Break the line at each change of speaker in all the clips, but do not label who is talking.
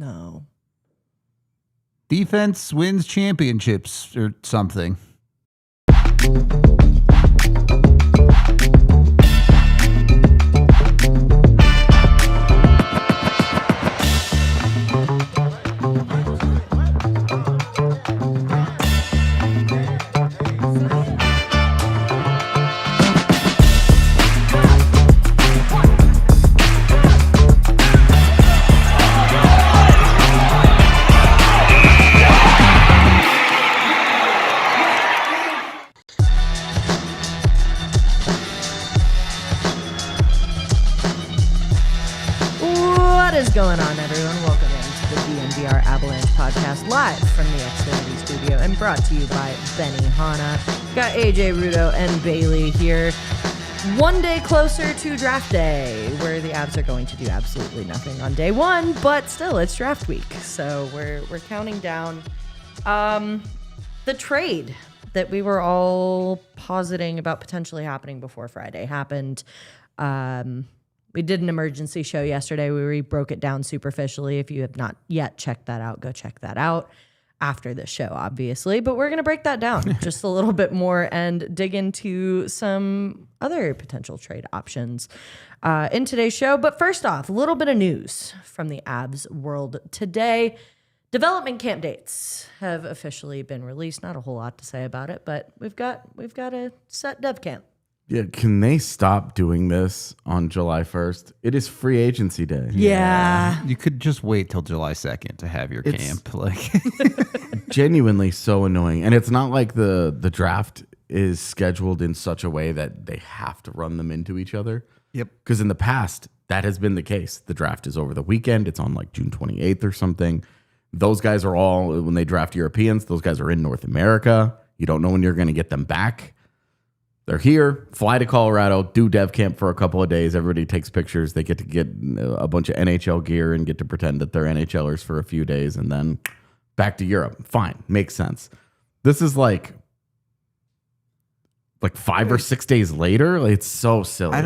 No.
Defense wins championships or something.
Going on, everyone? Welcome into the DNVR Avalanche Podcast, live from the Xfinity Studio and brought to you by Benny Hanna. Got AJ Rudo and Bailey here. One day closer to draft day, where the Avs are going to do absolutely nothing on day one, but still, it's draft week, so we're counting down. The trade that we were all positing about potentially happening before Friday happened. We did an emergency show yesterday where we broke it down superficially. If you have not yet checked that out, go check that out after the show, obviously. But we're going to break that down just a little bit more and dig into some other potential trade options in today's show. But first off, a little bit of news from the Avs world today. Development camp dates have officially been released. Not a whole lot to say about it, but we've got a set dev camp.
Yeah, can they stop doing this on July 1st? It is free agency day.
Yeah.
You could just wait till July 2nd to have your camp. Like,
genuinely so annoying. And it's not like the draft is scheduled in such a way that they have to run them into each other.
Yep.
Because in the past, that has been the case. The draft is over the weekend. It's on like June 28th or something. Those guys are all, when they draft Europeans, those guys are in North America. You don't know when you're going to get them back. They're here, fly to Colorado, do dev camp for a couple of days. Everybody takes pictures. They get to get a bunch of NHL gear and get to pretend that they're NHLers for a few days and then back to Europe. Fine. Makes sense. This is like 5 or 6 days later. It's so silly.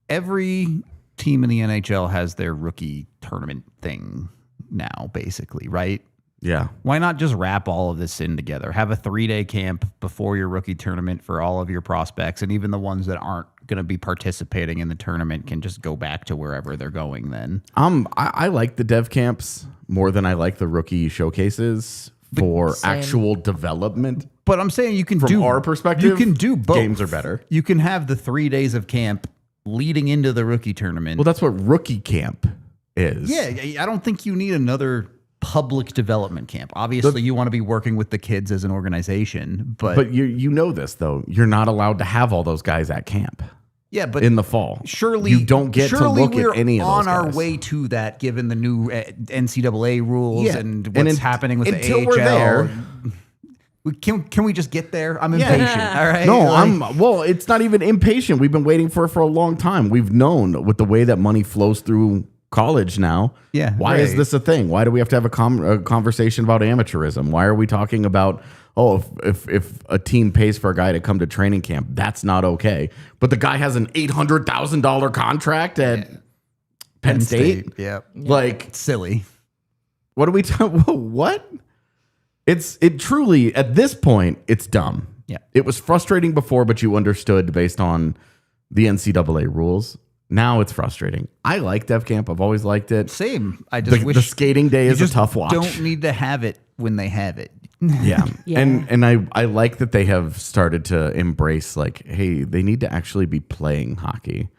every team in the NHL has their rookie tournament thing now, basically, right?
Yeah.
Why not just wrap all of this in together? Have a 3-day camp before your rookie tournament for all of your prospects, and even the ones that aren't going to be participating in the tournament can just go back to wherever they're going then.
I like the dev camps more than I like the rookie showcases for actual development.
But I'm saying you can
From our perspective,
you can do both.
Games are better.
You can have the 3 days of camp leading into the rookie tournament.
Well, that's what rookie camp is.
Yeah, I don't think you need another public development camp. Obviously, you want to be working with the kids as an organization, but
you know this though. You're not allowed to have all those guys at camp.
Yeah, but
in the fall,
surely
you don't get to look at any of those
guys. On our
guys.
way to that, given the new NCAA rules and what's happening with the
until
AHL.
We're there.
Can we just get there? I'm impatient. All right.
No, well, it's not even impatient. We've been waiting for it for a long time. We've known with the way that money flows through college now.
Yeah.
Why is this a thing? Why do we have to have a conversation about amateurism? Why are we talking about, if a team pays for a guy to come to training camp, that's not okay. But the guy has an $800,000 contract at Penn State.
Yeah.
Like,
it's silly.
What are we talking? What? It truly, at this point, it's dumb.
Yeah.
It was frustrating before, but you understood based on the NCAA rules. Now it's frustrating. I like Dev Camp. I've always liked it.
Same. I just wish
the skating day is a tough watch.
Don't need to have it when they have it.
Yeah. And I like that they have started to embrace, like, hey, they need to actually be playing hockey.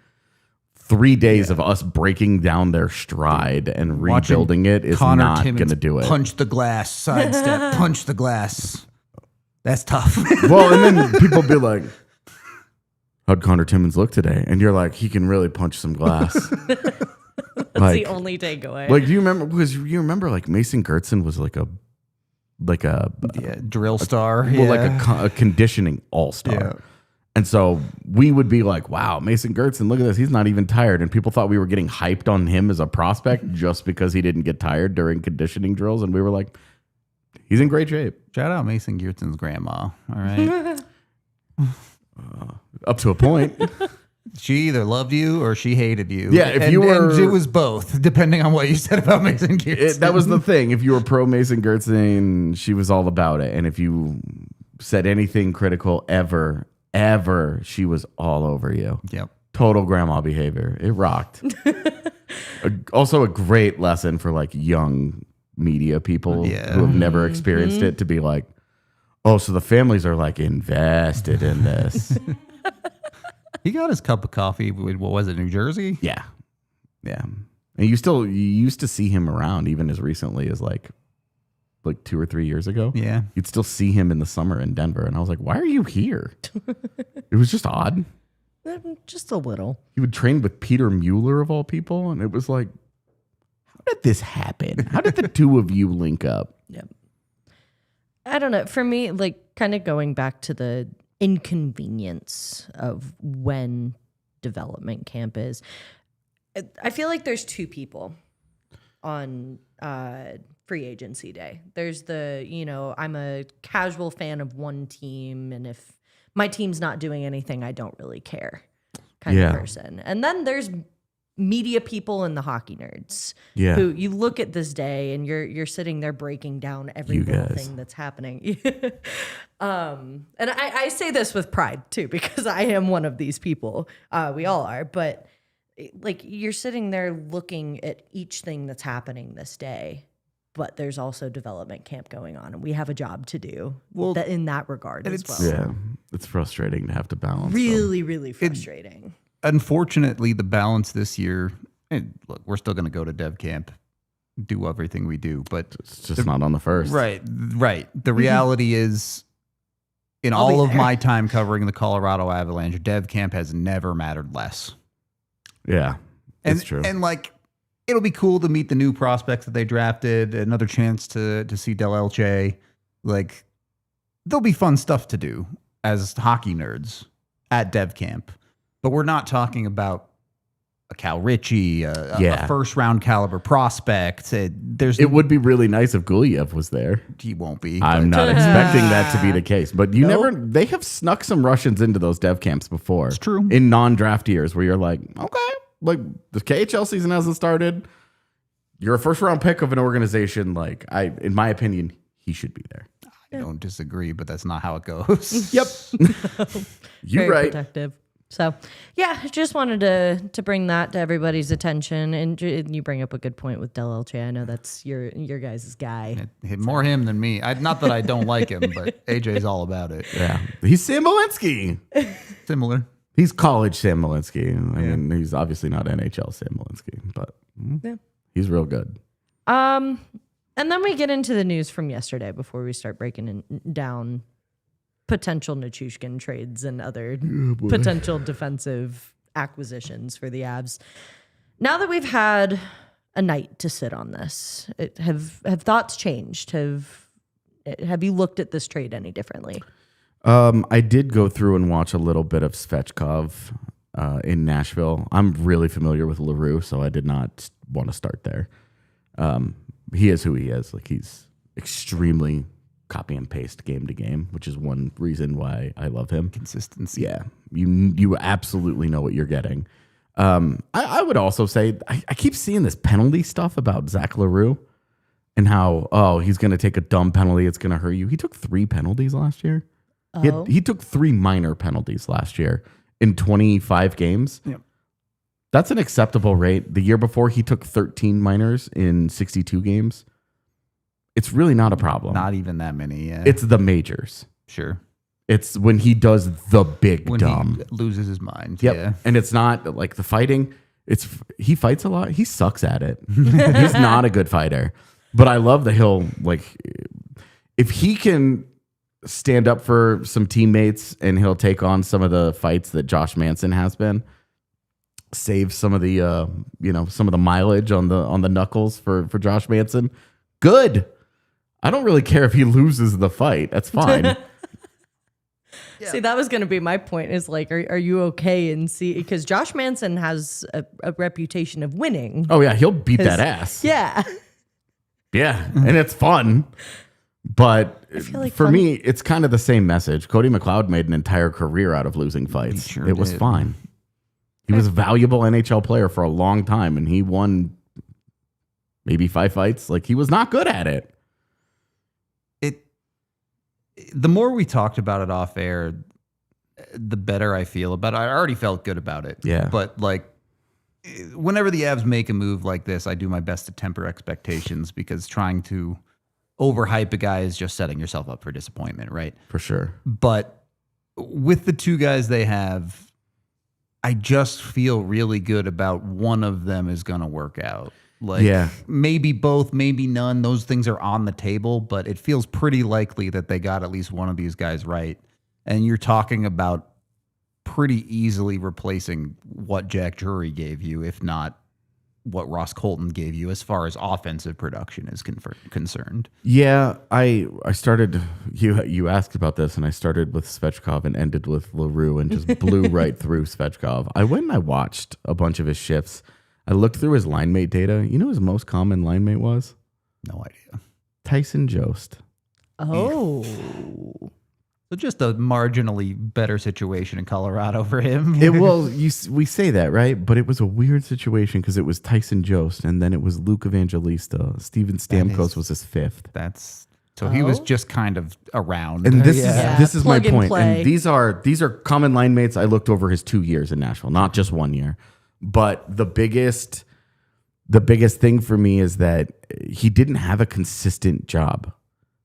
3 days of us breaking down their stride and rebuilding it is
Connor
not going
Timmins
to do it.
Punch the glass, sidestep, punch the glass. That's tough.
Well, and then people be like, how'd Connor Timmins look today? And you're like, he can really punch some glass.
That's the only takeaway.
Like, do you remember? Because you remember, like, Mason Gertzen was like a
drill star.
Like a conditioning all-star.
Yeah.
And so we would be like, wow, Mason Gertzen, look at this. He's not even tired. And people thought we were getting hyped on him as a prospect just because he didn't get tired during conditioning drills. And we were like, he's in great shape.
Shout out Mason Gertzen's grandma. All right.
Up to a point.
She either loved you or she hated you.
Yeah, if you were,
and it was both, depending on what you said about Mason Geertsen.
That was the thing. If you were pro Mason Geertsen, she was all about it, and if you said anything critical ever, she was all over you.
Yep.
Total grandma behavior. It rocked. Also, a great lesson for like young media people who have never experienced it to be like, oh, so the families are like invested in this.
He got his cup of coffee with, what was it, New Jersey?
Yeah. And you used to see him around even as recently as like 2 or 3 years ago.
Yeah.
You'd still see him in the summer in Denver. And I was like, why are you here? It was just odd.
Just a little.
He would train with Peter Mueller of all people. And it was like, how did this happen? How did the two of you link up?
Yep. I don't know. For me, like kind of going back to the inconvenience of when development camp is, I feel like there's two people on free agency day. There's I'm a casual fan of one team, and if my team's not doing anything, I don't really care kind of person. And then there's media people and the hockey nerds who you look at this day and you're sitting there breaking down every little thing that's happening. And I say this with pride too, because I am one of these people. We all are, but like you're sitting there looking at each thing that's happening this day, but there's also development camp going on and we have a job to do in that regard as well.
Yeah, it's frustrating to have to balance.
Really frustrating.
Unfortunately, the balance this year, and look, we're still going to go to dev camp, do everything we do, but
it's just not on the first.
Right. The reality is, in all of my time covering the Colorado Avalanche, dev camp has never mattered less.
Yeah, that's true.
And like, it'll be cool to meet the new prospects that they drafted, another chance to see Del Elche. Like, there'll be fun stuff to do as hockey nerds at dev camp. But we're not talking about a Cal Ritchie, a first round caliber prospect. It
would be really nice if Gulyev was there.
He won't be.
I'm not expecting that to be the case. But they have snuck some Russians into those dev camps before.
It's true.
In non-draft years where you're like, okay, like the KHL season hasn't started. You're a first round pick of an organization. Like, in my opinion, he should be there.
I don't disagree, but that's not how it goes.
Yep. You're
Very
right.
protective. So, yeah, just wanted to bring that to everybody's attention. And you bring up a good point with Del Elche. I know that's your guys' guy.
More him than me. Not that I don't like him, but AJ's all about it.
Yeah. He's Sam Malinsky.
Similar.
He's college Sam Malinsky. I mean, he's obviously not NHL Sam Malinsky, but he's real good.
And then we get into the news from yesterday before we start breaking down potential Nichushkin trades and other potential defensive acquisitions for the Avs. Now that we've had a night to sit on this, have thoughts changed? Have you looked at this trade any differently?
I did go through and watch a little bit of Svechkov in Nashville. I'm really familiar with Lohrei, so I did not want to start there. He is who he is. Like, he's extremely copy and paste game to game, which is one reason why I love him.
Consistency.
Yeah. You absolutely know what you're getting. I would also say, I keep seeing this penalty stuff about Zach Lohrei and how, he's going to take a dumb penalty. It's going to hurt you. He took 3 penalties last year. He took 3 minor penalties last year in 25 games.
Yep.
That's an acceptable rate. The year before, he took 13 minors in 62 games. It's really not a problem.
Not even that many. Yeah.
It's the majors.
Sure.
It's when he does the big
when
dumb.
He loses his mind.
Yep.
Yeah.
And it's not like the fighting. He fights a lot. He sucks at it. He's not a good fighter. But I love that he'll, like, if he can stand up for some teammates and he'll take on some of the fights that Josh Manson has been, save some of the some of the mileage on the knuckles for Josh Manson. Good. I don't really care if he loses the fight. That's fine.
Yeah. See, that was going to be my point is like, are you okay? And see, because Josh Manson has a reputation of winning.
Oh, yeah. He'll beat that ass.
Yeah.
Yeah. And it's fun. But
like
for me, it's kind of the same message. Cody McLeod made an entire career out of losing fights.
Sure
it was
did.
fine. He was a valuable NHL player for a long time, and he won maybe 5 fights. Like, he was not good at it.
The more we talked about it off air, the better I feel about it. I already felt good about it.
Yeah.
But like, whenever the Avs make a move like this, I do my best to temper expectations, because trying to overhype a guy is just setting yourself up for disappointment, right?
For sure.
But with the two guys they have, I just feel really good about one of them is going to work out. Like, maybe both, maybe none. Those things are on the table, but it feels pretty likely that they got at least one of these guys right. And you're talking about pretty easily replacing what Jack Drury gave you, if not what Ross Colton gave you, as far as offensive production is concerned.
Yeah, I started, you asked about this, and I started with Svechkov and ended with Lohrei and just blew right through Svechkov. I went and I watched a bunch of his shifts. I looked through his line mate data. You know what his most common line mate was?
No idea.
Tyson Jost.
Oh.
So just a marginally better situation in Colorado for him.
We say that, right? But it was a weird situation because it was Tyson Jost, and then it was Luke Evangelista. Steven Stamkos was his fifth.
So he was just kind of around.
And this is my
Plug and
point.
play.
And these are common line mates. I looked over his 2 years in Nashville, not just 1 year. But the biggest thing for me is that he didn't have a consistent job.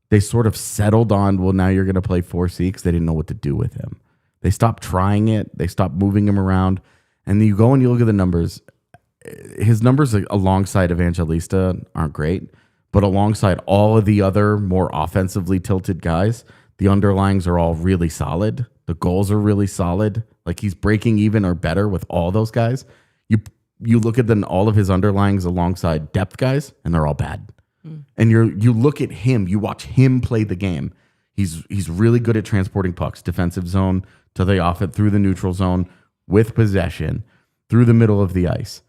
They sort of settled on, well, now you're going to play 4C, because they didn't know what to do with him. They stopped trying it. They stopped moving him around. And then you go and you look at the numbers. His numbers alongside Evangelista aren't great, but alongside all of the other more offensively tilted guys, the underlyings are all really solid. The goals are really solid. Like, he's breaking even or better with all those guys. You look at all of his underlyings alongside depth guys, and they're all bad. And you look at him, you watch him play the game. He's really good at transporting pucks, defensive zone to the offense, through the neutral zone, with possession, through the middle of the ice.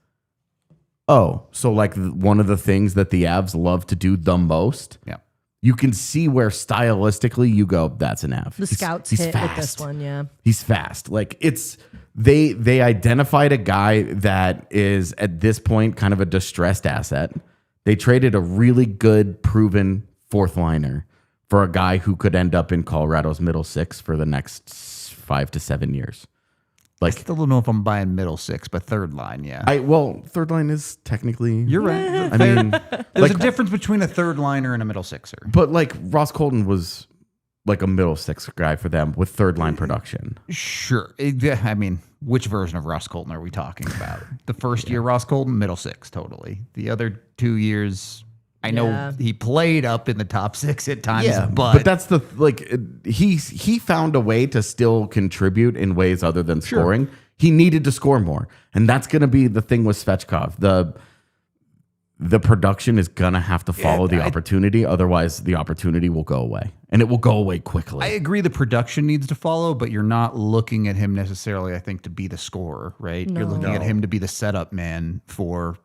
Oh, so like one of the things that the Avs love to do the most.
Yeah.
You can see where stylistically you go, that's an Av.
The scouts
he's
hit
fast.
with this one, yeah.
He's fast. Like, it's they identified a guy that is at this point kind of a distressed asset. They traded a really good, proven fourth liner for a guy who could end up in Colorado's middle six for the next 5 to 7 years. Like,
I still don't know if I'm buying middle six, but third line, yeah.
Third line is technically.
You're right.
I mean,
There's a difference between a third liner and a middle sixer.
But like, Ross Colton was like a middle six guy for them with third line production.
Sure. I mean, which version of Ross Colton are we talking about? The first year Ross Colton, middle six, totally. The other 2 years, I know he played up in the top six at times, but
that's he found a way to still contribute in ways other than scoring. He needed to score more, and that's going to be the thing with Svechkov. The production is going to have to follow the opportunity. Otherwise, the opportunity will go away, and it will go away quickly.
I agree the production needs to follow, but you're not looking at him necessarily, I think, to be the scorer, right?
No.
You're looking at him to be the setup man for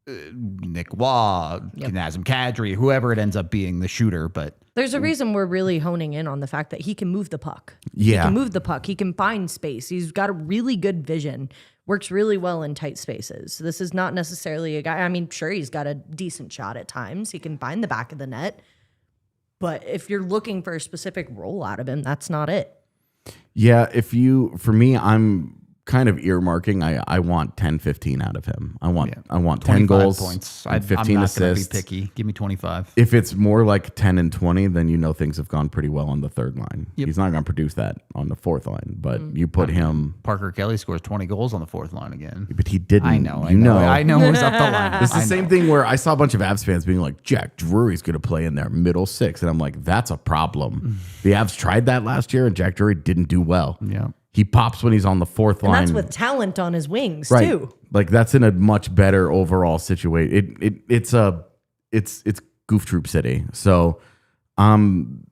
Nick Waugh, Nazem Kadri, whoever it ends up being, the shooter. But
there's a reason we're really honing in on the fact that he can move the puck.
Yeah.
He can move the puck. He can find space. He's got a really good vision. Works really well in tight spaces. This is not necessarily a guy. I mean, sure, he's got a decent shot at times. He can find the back of the net. But if you're looking for a specific role out of him, that's not it.
Yeah, for me, I'm kind of earmarking. I want 10, 15 out of him. I want 10 goals,
points.
And 15
I'm not
assists.
Be picky. Give me 25.
If it's more like 10 and 20, then you know things have gone pretty well on the third line.
Yep.
He's not going to produce that on the fourth line, but you put him.
Parker Kelly scores 20 goals on the fourth line again.
But he didn't.
I know who's up the line.
It's the same thing where I saw a bunch of Avs fans being like, Jack Drury's going to play in their middle six. And I'm like, that's a problem. The Avs tried that last year, and Jack Drury didn't do well.
Yeah.
He pops when he's on the fourth line.
And that's with talent on his wings,
right.
too.
Like, that's in a much better overall situation. It's Goof Troop City. So I'm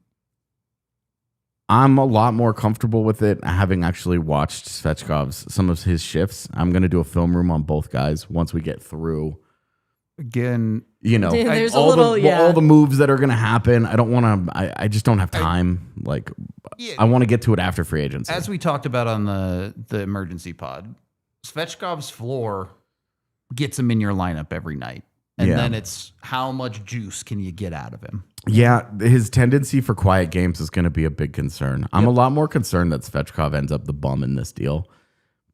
a lot more comfortable with it, having actually watched Svechkov's, some of his shifts. I'm going to do a film room on both guys once we get through.
Again,
there's
all the moves that are going to happen. I don't want to. I just don't have time. I want to get to it after free agency.
As we talked about on the emergency pod, Svechkov's floor gets him in your lineup every night. And then it's how much juice can you get out of him?
Yeah, his tendency for quiet games is going to be a big concern. I'm a lot more concerned that Svechkov ends up the bum in this deal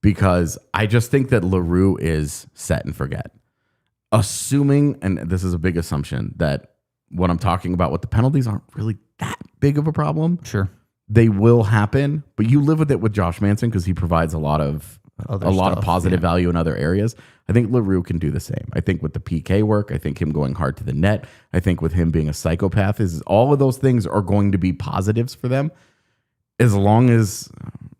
because I just think that Lohrei is set and forget. Assuming, and this is a big assumption, that what I'm talking about with the penalties aren't really that big of a problem.
Sure.
They will happen, but you live with it with Josh Manson because he provides a lot of positive value in other areas. I think Lohrei can do the same. I think with the PK work, I think him going hard to the net, I think with him being a psychopath, is all of those things are going to be positives for them as long as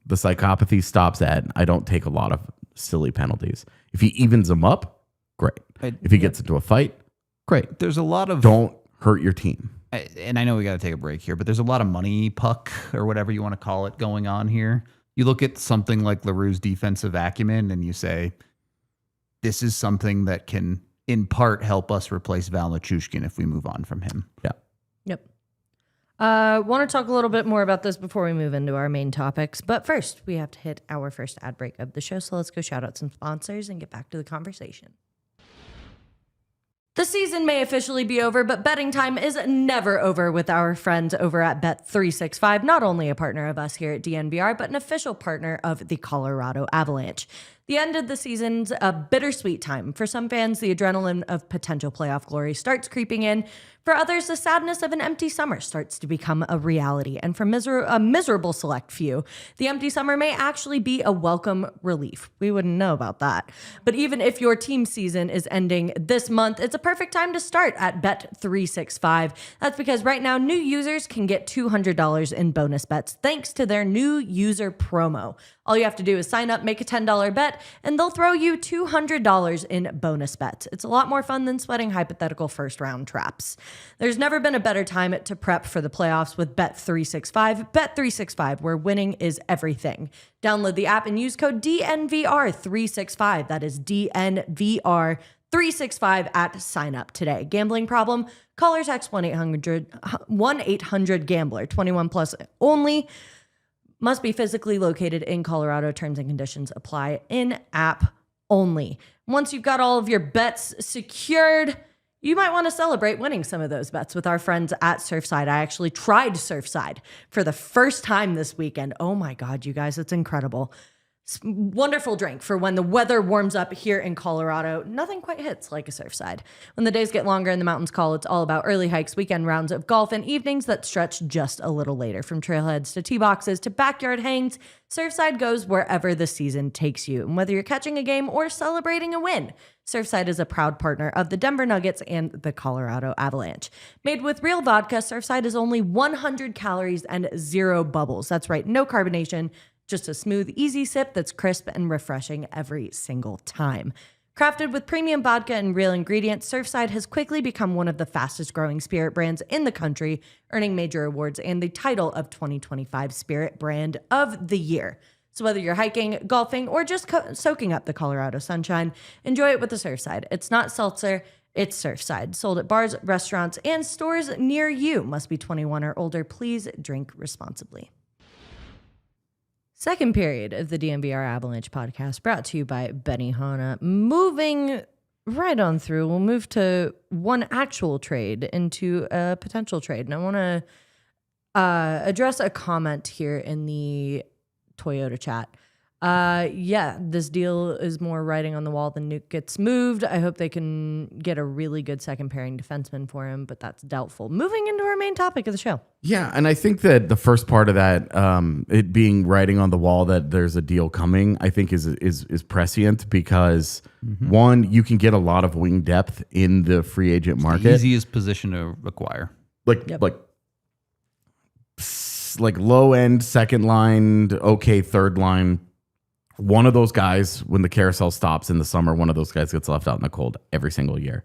the psychopathy stops at I don't take a lot of silly penalties. If he evens them up, great. If he gets into a fight, great.
There's a lot of...
Don't hurt your team.
And I know we got to take a break here, but there's a lot of money puck or whatever you want to call it going on here. You look at something like Larue's defensive acumen and you say, this is something that can, in part, help us replace Val Nichushkin if we move on from him.
Yeah.
Yep. Want to talk a little bit more about this before we move into our main topics. But first, we have to hit our first ad break of the show. So let's go shout out some sponsors and get back to the conversation. The season may officially be over, but betting time is never over with our friends over at Bet365, not only a partner of us here at DNVR, but an official partner of the Colorado Avalanche. The end of the season's a bittersweet time. For some fans, the adrenaline of potential playoff glory starts creeping in. For others, the sadness of an empty summer starts to become a reality. And for a miserable select few, the empty summer may actually be a welcome relief. We wouldn't know about that. But even if your team season is ending this month, it's a perfect time to start at Bet365. That's because right now, new users can get $200 in bonus bets thanks to their new user promo. All you have to do is sign up, make a $10 bet, and they'll throw you $200 in bonus bets. It's a lot more fun than sweating hypothetical first-round traps. There's never been a better time to prep for the playoffs with Bet365. Bet365, where winning is everything. Download the app and use code DNVR365. That is DNVR365 at sign up today. Gambling problem? Call or text 1-800-GAMBLER. 21 plus only. Must be physically located in Colorado. Terms and conditions apply. In-app only. Once you've got all of your bets secured, you might want to celebrate winning some of those bets with our friends at Surfside. I actually tried Surfside for the first time this weekend. Oh my God, you guys, it's incredible. Wonderful drink for when the weather warms up here in Colorado. Nothing quite hits like a Surfside. When the days get longer and the mountains call, it's all about early hikes, weekend rounds of golf, and evenings that stretch just a little later. From trailheads to tee boxes to backyard hangs, Surfside goes wherever the season takes you. And whether you're catching a game or celebrating a win, Surfside is a proud partner of the Denver Nuggets and the Colorado Avalanche. Made with real vodka, Surfside is only 100 calories and 0 bubbles. That's right, no carbonation. Just a smooth, easy sip that's crisp and refreshing every single time. Crafted with premium vodka and real ingredients, Surfside has quickly become one of the fastest growing spirit brands in the country, earning major awards and the title of 2025 Spirit Brand of the Year. So whether you're hiking, golfing, or just soaking up the Colorado sunshine, enjoy it with the Surfside. It's not seltzer, it's Surfside. Sold at bars, restaurants, and stores near you. Must be 21 or older. Please drink responsibly. Second period of the DNVR Avalanche podcast brought to you by Benihana. Moving right on through, we'll move to one actual trade into a potential trade. And I want to address a comment here in the Toyota chat. This deal is more writing on the wall than Nuke gets moved. I hope they can get a really good second pairing defenseman for him, but that's doubtful. Moving into our main topic of the show.
Yeah, and I think that the first part of that, it being writing on the wall that there's a deal coming, I think is prescient because one, you can get a lot of wing depth in the free agent market.
The easiest position to acquire.
Like low end, second line, okay, third line. One of those guys, when the carousel stops in the summer, one of those guys gets left out in the cold every single year.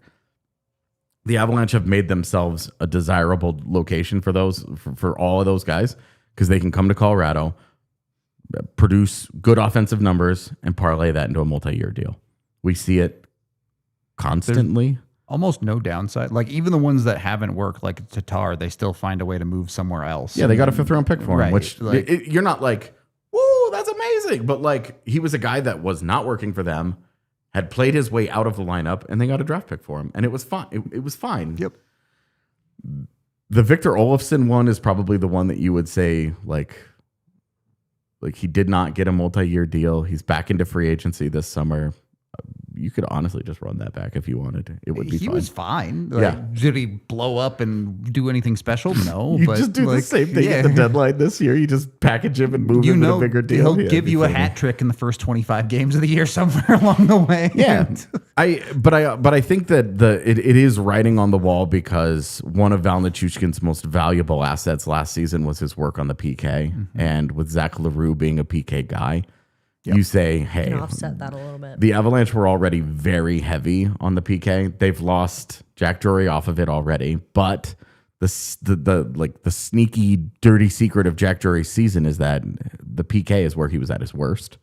The Avalanche have made themselves a desirable location for those, for all of those guys, because they can come to Colorado, produce good offensive numbers, and parlay that into a multi-year deal. We see it constantly.
There's almost no downside. Like even the ones that haven't worked, like Tatar, they still find a way to move somewhere else.
Yeah, they got a 5th round pick for him,
Right,
which
like,
you're not like, whoa, that's amazing. amazing. But like, he was a guy that was not working for them, had played his way out of the lineup, and they got a draft pick for him. And it was fine. It was fine.
Yep.
The Victor Olofsson one is probably the one that you would say, like he did not get a multi-year deal. He's back into free agency this summer. You could honestly just run that back if you wanted. It would be
He
fine.
was fine. Like,
Yeah.
Did he blow up and do anything special? No.
You
but
just do
like,
the same thing
yeah.
at the deadline this year. You just package him and move him to a bigger deal.
He'll
Yeah,
give
it'd
you
be
a
funny.
hat trick in the first 25 games of the year somewhere along the way.
Yeah, but I think that it is writing on the wall because one of Val Nichushkin's most valuable assets last season was his work on the PK, and with Zach LaRue being a PK guy, you say, hey,
Can offset that a little bit.
the Avalanche were already very heavy on the PK. They've lost Jack Drury off of it already, but the sneaky, dirty secret of Jack Drury's season is that the PK is where he was at his worst.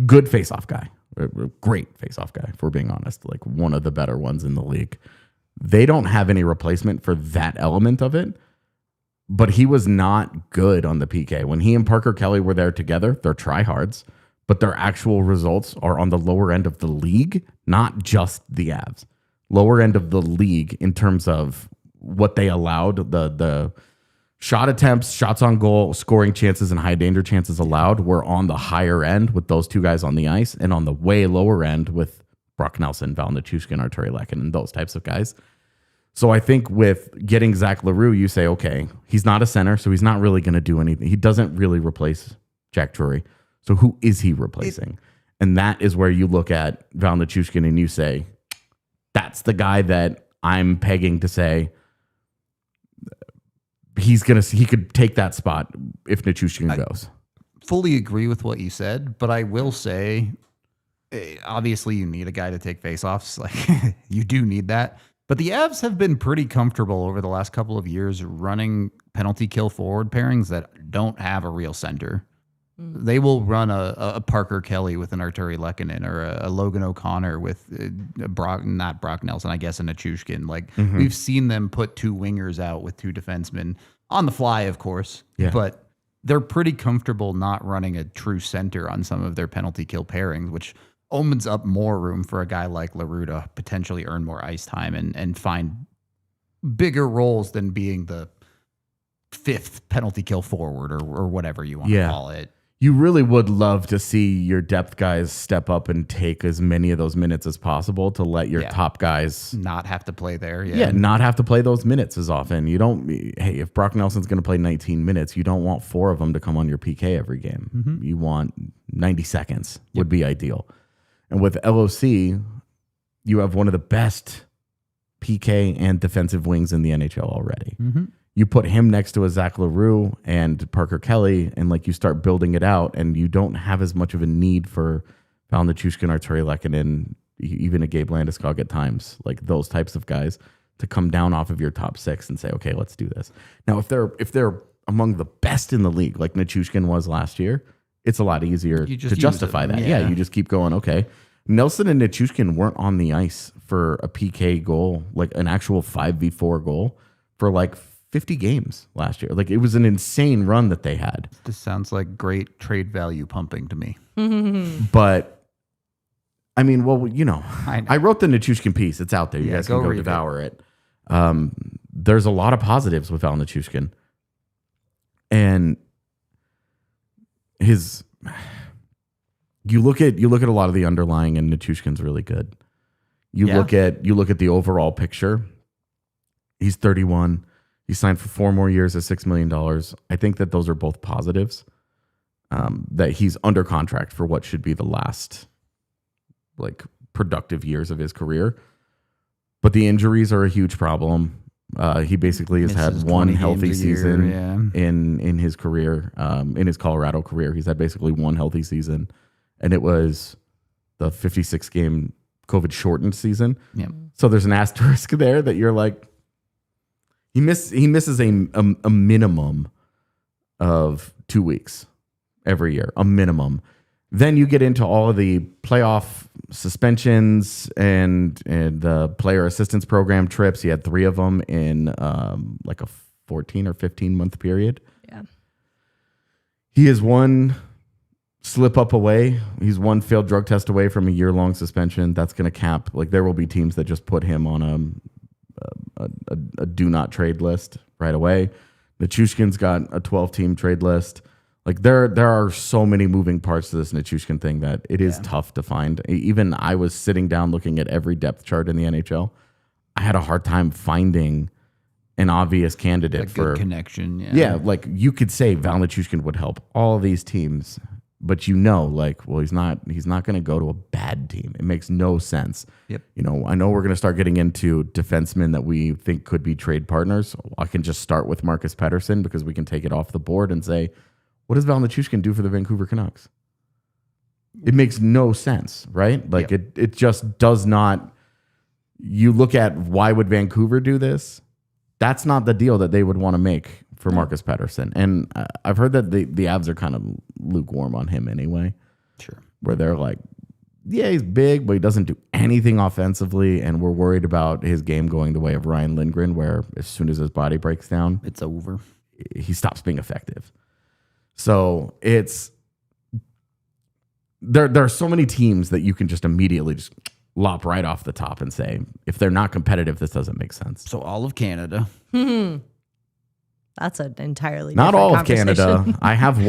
Good face-off guy. A great face-off guy, if we're being honest. Like one of the better ones in the league. They don't have any replacement for that element of it, but he was not good on the PK. When he and Parker Kelly were there together, they're tryhards, but their actual results are on the lower end of the league, not just the Avs. Lower end of the league in terms of what they allowed, the shot attempts, shots on goal, scoring chances, and high danger chances allowed were on the higher end with those two guys on the ice, and on the way lower end with Brock Nelson, Val Nichushkin, Arturi Lehkonen, and those types of guys. So I think with getting Zach LaRue, you say, okay, he's not a center, so he's not really going to do anything. He doesn't really replace Jack Drury. So who is he replacing? And that is where you look at Val Nichushkin and you say, that's the guy that I'm pegging to say, he could take that spot if Nichushkin goes.
Fully agree with what you said, but I will say, obviously you need a guy to take faceoffs. Like you do need that. But the Avs have been pretty comfortable over the last couple of years running penalty kill forward pairings that don't have a real center. They will run a Parker Kelly with an Arturi Lehkonen or a Logan O'Connor with not Brock Nelson, I guess, and a Nichushkin. Like we've seen them put two wingers out with two defensemen on the fly, of course.
Yeah.
But they're pretty comfortable not running a true center on some of their penalty kill pairings, which opens up more room for a guy like LaRue to potentially earn more ice time and find bigger roles than being the fifth penalty kill forward or whatever you want to call it.
You really would love to see your depth guys step up and take as many of those minutes as possible to let your top guys
not have to play there.
not have to play those minutes as often. You don't, hey, if Brock Nelson's going to play 19 minutes, you don't want 4 of them to come on your PK every game. You want 90 seconds would be ideal. And with LOC, you have one of the best PK and defensive wings in the NHL already. You put him next to a Zach LaRue and Parker Kelly, and like you start building it out, and you don't have as much of a need for Val Nichushkin, Arturi Lehkonen, even a Gabe Landeskog at times, like those types of guys, to come down off of your top 6 and say, okay, let's do this. Now, if they're among the best in the league, like Nichushkin was last year, it's a lot easier to justify that. Yeah, you just keep going, okay. Nelson and Nichushkin weren't on the ice for a PK goal, like an actual 5v4 goal, for like 50 games last year. Like it was an insane run that they had.
This sounds like great trade value pumping to me.
But I mean, well, you know, I wrote the Nichushkin piece. It's out there. You guys can go devour it. There's a lot of positives with Val Nichushkin. And you look at a lot of the underlying, and Nichushkin's really good. You look at the overall picture. He's 31. He signed for 4 more years at $6 million. I think that those are both positives. That he's under contract for what should be the last, like, productive years of his career. But the injuries are a huge problem. He basically has had one healthy season in his career, in his Colorado career. He's had basically one healthy season, and it was the 56-game COVID-shortened season. Yeah. So there's an asterisk there that you're like, he misses a minimum of 2 weeks every year, a minimum. Then you get into all of the playoff suspensions and the player assistance program trips. He had 3 of them in like a 14 or 15 month period.
Yeah.
He has won slip up away. He's one failed drug test away from a year-long suspension. That's going to cap. Like, there will be teams that just put him on a do not trade list right away. Nichushkin's got a 12-team trade list. Like, there are so many moving parts to this Nichushkin thing that it is tough to find. Even I was sitting down looking at every depth chart in the NHL. I had a hard time finding an obvious candidate for
connection.
Yeah, like you could say Val Nichushkin would help all these teams, but he's not going to go to a bad team. It makes no sense.
Yep.
I know we're going to start getting into defensemen that we think could be trade partners. I can just start with Marcus Pettersson because we can take it off the board and say, what does Val Nichushkin do for the Vancouver Canucks? It makes no sense, right? Like it just does not. You look at why would Vancouver do this? That's not the deal that they would want to make for Marcus Pettersson. And I've heard that the Avs are kind of lukewarm on him anyway.
Sure.
Where they're like, yeah, he's big, but he doesn't do anything offensively. And we're worried about his game going the way of Ryan Lindgren, where as soon as his body breaks down,
it's over.
He stops being effective. So there are so many teams that you can just immediately just lop right off the top and say, if they're not competitive, this doesn't make sense.
So all of Canada.
That's an entirely
not
different
all of
conversation.
Canada. I have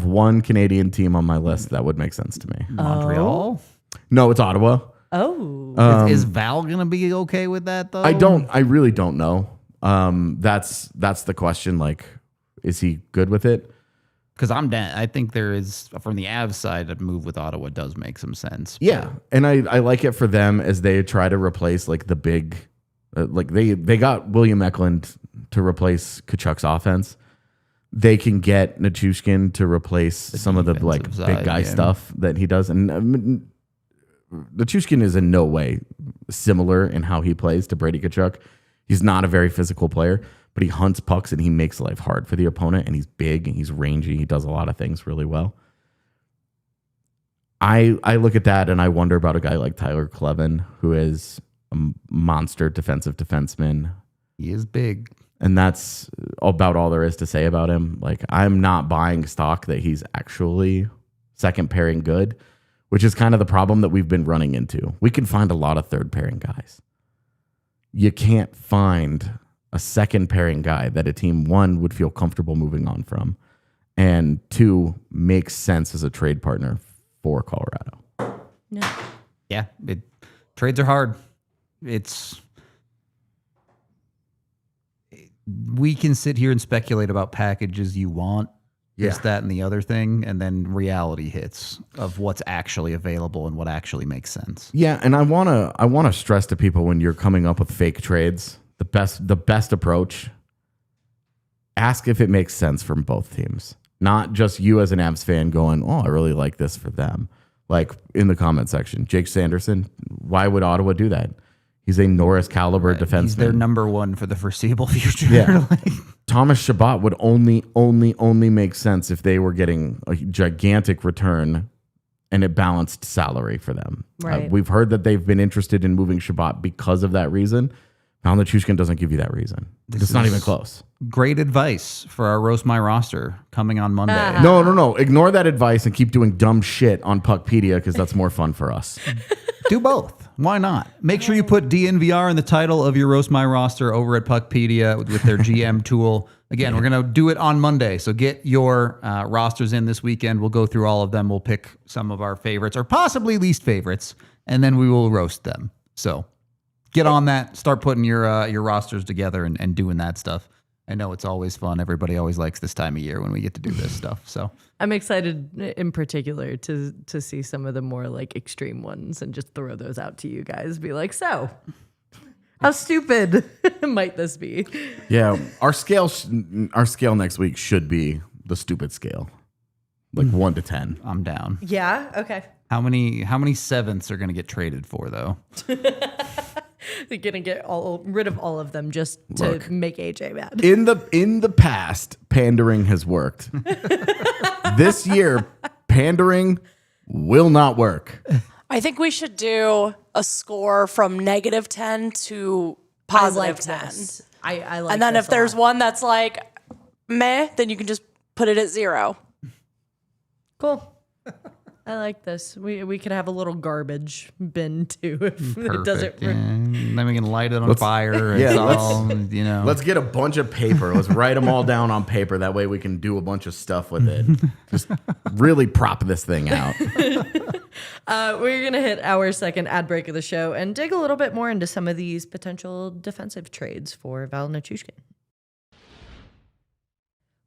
one Canadian team on my list that would make sense to me.
Montreal?
No, it's Ottawa.
Oh.
Is Val going to be okay with that, though?
I really don't know. That's the question. Like, is he good with it?
Because I think there is, from the Avs side, a move with Ottawa does make some sense.
Yeah, and I like it for them as they try to replace like the big, like they got William Eklund to replace Kachuk's offense. They can get Nichushkin to replace some of the like big guy stuff that he does, and Nichushkin is in no way similar in how he plays to Brady Kachuk. He's not a very physical player, but he hunts pucks and he makes life hard for the opponent, and he's big and he's rangy. He does a lot of things really well. I look at that and I wonder about a guy like Tyler Clevin, who is a monster defenseman.
He is big.
And that's about all there is to say about him. Like, I'm not buying stock that he's actually second pairing good, which is kind of the problem that we've been running into. We can find a lot of third pairing guys. You can't find a second pairing guy that a team, one, would feel comfortable moving on from, and two, makes sense as a trade partner for Colorado.
No.
Yeah, trades are hard. We can sit here and speculate about packages you want, this, that, and the other thing, and then reality hits of what's actually available and what actually makes sense.
Yeah, and I wanna stress to people, when you're coming up with fake trades, the best approach, ask if it makes sense from both teams. Not just you as an Avs fan going, oh, I really like this for them. Like in the comment section, Jake Sanderson, why would Ottawa do that? He's a Norris caliber defenseman.
He's their number one for the foreseeable future.
Yeah. Thomas Chabot would only make sense if they were getting a gigantic return and a balanced salary for them.
Right.
We've heard that they've been interested in moving Chabot because of that reason. Val Nichushkin doesn't give you that reason. It's not even close.
Great advice for our Roast My Roster coming on Monday.
No. Ignore that advice and keep doing dumb shit on Puckpedia, because that's more fun for us.
Do both. Why not? Make sure you put DNVR in the title of your Roast My Roster over at Puckpedia with their GM tool. Again, we're going to do it on Monday. So get your rosters in this weekend. We'll go through all of them. We'll pick some of our favorites or possibly least favorites, and then we will roast them. So get on that. Start putting your rosters together and doing that stuff. I know it's always fun. Everybody always likes this time of year when we get to do this stuff. So
I'm excited in particular to see some of the more like extreme ones and just throw those out to you guys. Be like, so how stupid might this be?
Yeah, our scale next week should be the stupid scale, like 1 to 10.
I'm down.
Yeah. Okay.
How many sevenths are going to get traded for, though?
They're gonna get rid of all of them just to make AJ mad.
In the past, pandering has worked. This year, pandering will not work.
I think we should do a score from -10 to positive 10.
I like.
And then
this
if there's
a lot.
one that's like meh, then you can just put it at 0.
Cool. I like this. We could have a little garbage bin too if it doesn't.
Perfect. Yeah. Then we can light it on fire.
Yeah,
It's
let's-
all, you know.
Let's get a bunch of paper. Let's write them all down on paper. That way we can do a bunch of stuff with it. Just really prop this thing out.
We're going to hit our second ad break of the show and dig a little bit more into some of these potential defensive trades for Val Nichushkin.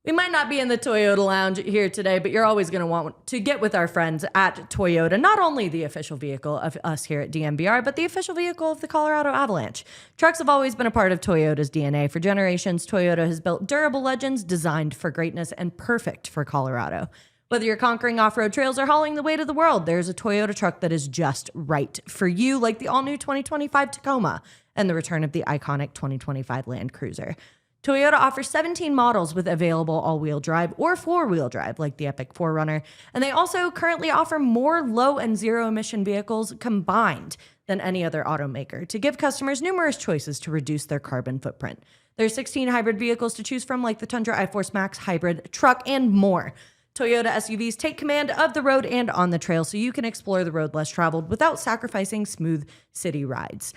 We might not be in the Toyota Lounge here today, but you're always going to want to get with our friends at Toyota, not only the official vehicle of us here at DNVR, but the official vehicle of the Colorado Avalanche. Trucks have always been a part of Toyota's DNA. For generations, Toyota has built durable legends designed for greatness and perfect for Colorado. Whether you're conquering off-road trails or hauling the weight of the world, there's a Toyota truck that is just right for you, like the all-new 2025 Tacoma and the return of the iconic 2025 Land Cruiser. Toyota offers 17 models with available all-wheel drive or four-wheel drive, like the Epic 4Runner, and they also currently offer more low and zero-emission vehicles combined than any other automaker to give customers numerous choices to reduce their carbon footprint. There's 16 hybrid vehicles to choose from, like the Tundra iForce Max hybrid truck and more. Toyota SUVs take command of the road and on the trail so you can explore the road less traveled without sacrificing smooth city rides.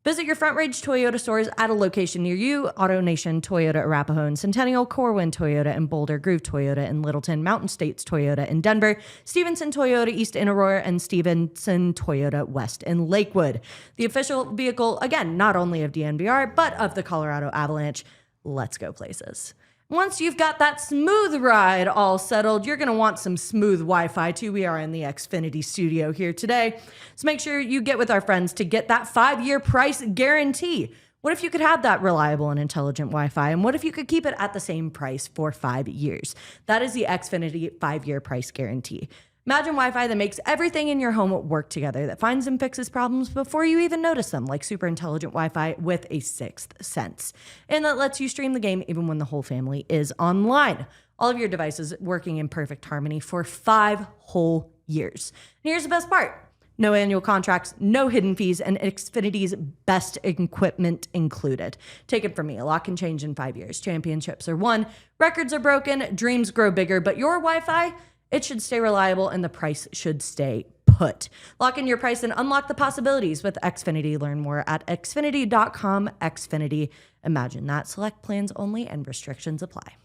Visit your Front Range Toyota stores at a location near you. AutoNation Toyota Arapahoe and Centennial, Corwin Toyota and Boulder, Groove Toyota in Littleton, Mountain States Toyota in Denver, Stevenson Toyota East in Aurora, and Stevenson Toyota West in Lakewood. The official vehicle, again, not only of DNVR, but of the Colorado Avalanche. Let's go places. Once you've got that smooth ride all settled, you're going to want some smooth Wi-Fi too. We are in the Xfinity studio here today. So make sure you get with our friends to get that 5-year price guarantee. What if you could have that reliable and intelligent Wi-Fi? And what if you could keep it at the same price for 5 years? That is the Xfinity 5-year price guarantee. Imagine Wi-Fi that makes everything in your home work together, that finds and fixes problems before you even notice them, like super intelligent Wi-Fi with a sixth sense. And that lets you stream the game even when the whole family is online. All of your devices working in perfect harmony for 5 whole years. And here's the best part. No annual contracts, no hidden fees, and Xfinity's best equipment included. Take it from me, a lot can change in 5 years. Championships are won, records are broken, dreams grow bigger, but your Wi-Fi, it should stay reliable and the price should stay put. Lock in your price and unlock the possibilities with Xfinity. Learn more at xfinity.com. Xfinity. Imagine that. Select plans only and restrictions apply.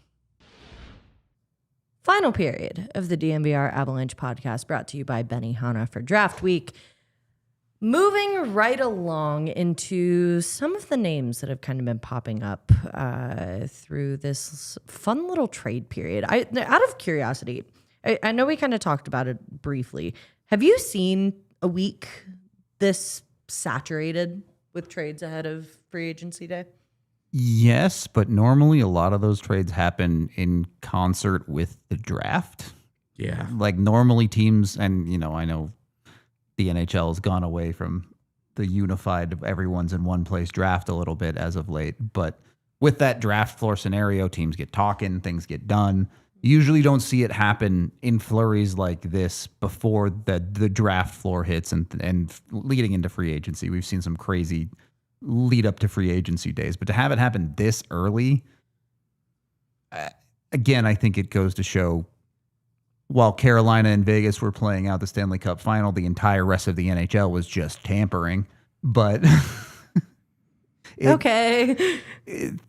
Final period of the DNVR Avalanche podcast brought to you by Benihana for Draft Week. Moving right along into some of the names that have kind of been popping up through this fun little trade period. Out of curiosity, I know we kind of talked about it briefly. Have you seen a week this saturated with trades ahead of free agency day?
Yes, but normally a lot of those trades happen in concert with the draft.
Yeah.
Like normally teams, and I know the NHL has gone away from the unified everyone's in one place draft a little bit as of late, but with that draft floor scenario, teams get talking, things get done. Usually don't see it happen in flurries like this before the draft floor hits and leading into free agency. We've seen some crazy lead up to free agency days, but to have it happen this early, again, I think it goes to show while Carolina and Vegas were playing out the Stanley Cup final, the entire rest of the NHL was just tampering. But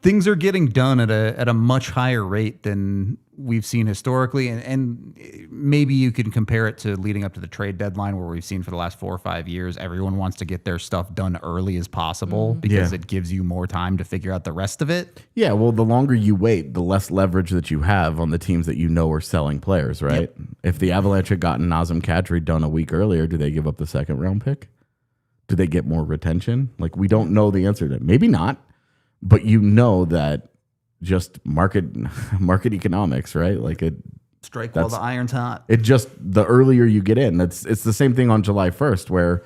things are getting done at a much higher rate than we've seen historically, and maybe you can compare it to leading up to the trade deadline, where we've seen for the last 4 or 5 years, everyone wants to get their stuff done early as possible because it gives you more time to figure out the rest of it.
Yeah, well, the longer you wait, the less leverage that you have on the teams that are selling players, right? Yep. If the Avalanche had gotten Nazem Kadri done a week earlier, do they give up the second round pick? Do they get more retention? Like, we don't know the answer to that. Maybe not, but that just market economics, right? Like
strike while the iron's hot.
It just, the earlier you get in, it's the same thing on July 1st, where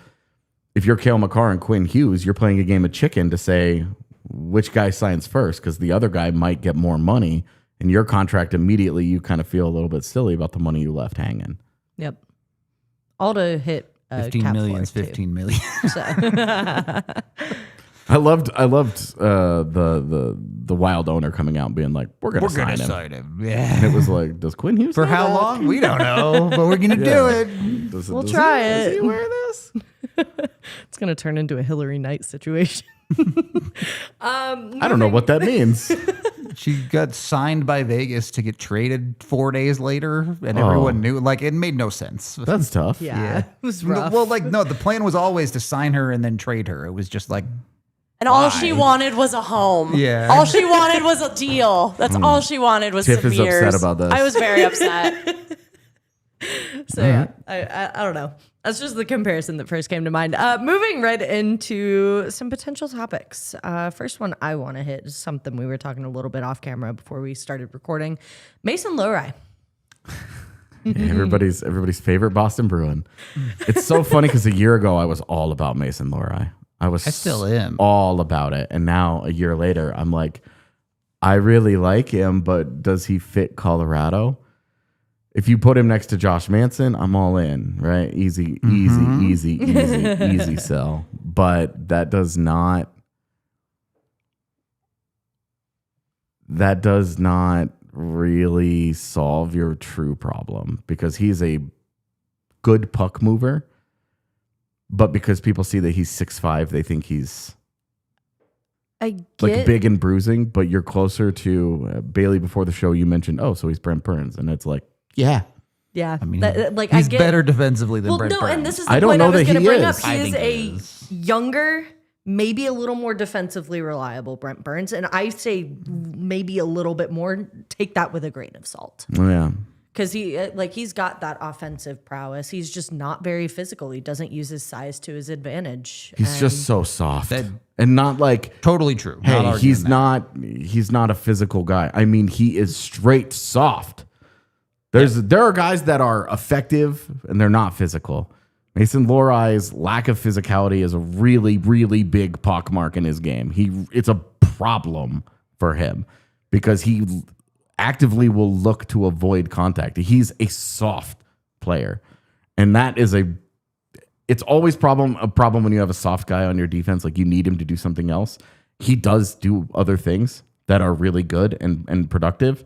if you're Cale Makar and Quinn Hughes, you're playing a game of chicken to say which guy signs first, because the other guy might get more money, and your contract immediately you kind of feel a little bit silly about the money you left hanging.
Yep. All to hit
15 million is 15 million.
So.
I loved the wild owner coming out and being like, we're gonna sign him.
Yeah.
And it was like, does Quinn Hughes
For
know
how
that?
long? We don't know, but we're gonna do it.
We'll try it.
Does he wear this?
It's going to turn into a Hillary Knight situation.
I don't know what that means.
She got signed by Vegas to get traded 4 days later, and everyone knew. Like, it made no sense.
That's tough.
Yeah. It was
No,
rough.
well, like, no, the plan was always to sign her and then trade her. It was just like,
And all she wanted was a home.
Yeah.
All she wanted was a deal. That's all she wanted was
Tiff
some
is
years.
upset about this.
I was very upset.
So yeah, I don't know. That's just the comparison that first came to mind. Moving right into some potential topics. First one I want to hit is something we were talking a little bit off camera before we started recording. Mason Lohrei.
Everybody's favorite Boston Bruin. It's so funny because a year ago I was all about Mason Lohrei. I
still am.
all about it, and now a year later I'm like, I really like him, but does he fit Colorado? If you put him next to Josh Manson, I'm all in, right? Easy sell. But that does not really solve your true problem, because he's a good puck mover, but because people see that he's 6'5", they think he's like big and bruising. But you're closer to Bailey. Before the show, you mentioned, so he's Brent Burns, and it's like, yeah.
Yeah,
I mean,
like
he's
I get,
better defensively than Brent Burns.
and this is the
I don't
point
know
I was
that
going to
he
bring
is.
up. He
I
is
think
a
he is.
younger, maybe a little more defensively reliable Brent Burns, and I say maybe a little bit more. Take that with a grain of salt,
Yeah.
because he's got that offensive prowess. He's just not very physical. He doesn't use his size to his advantage.
He's just so soft and not like,
Totally true.
hey,
Not
he's
arguing
he's not a physical guy. I mean, he is straight soft. There are guys that are effective and they're not physical. Mason Lohrai's lack of physicality is a really, really big pockmark in his game. It's a problem for him because he actively will look to avoid contact. He's a soft player, and that is it's always a problem when you have a soft guy on your defense. Like, you need him to do something else. He does do other things that are really good and productive.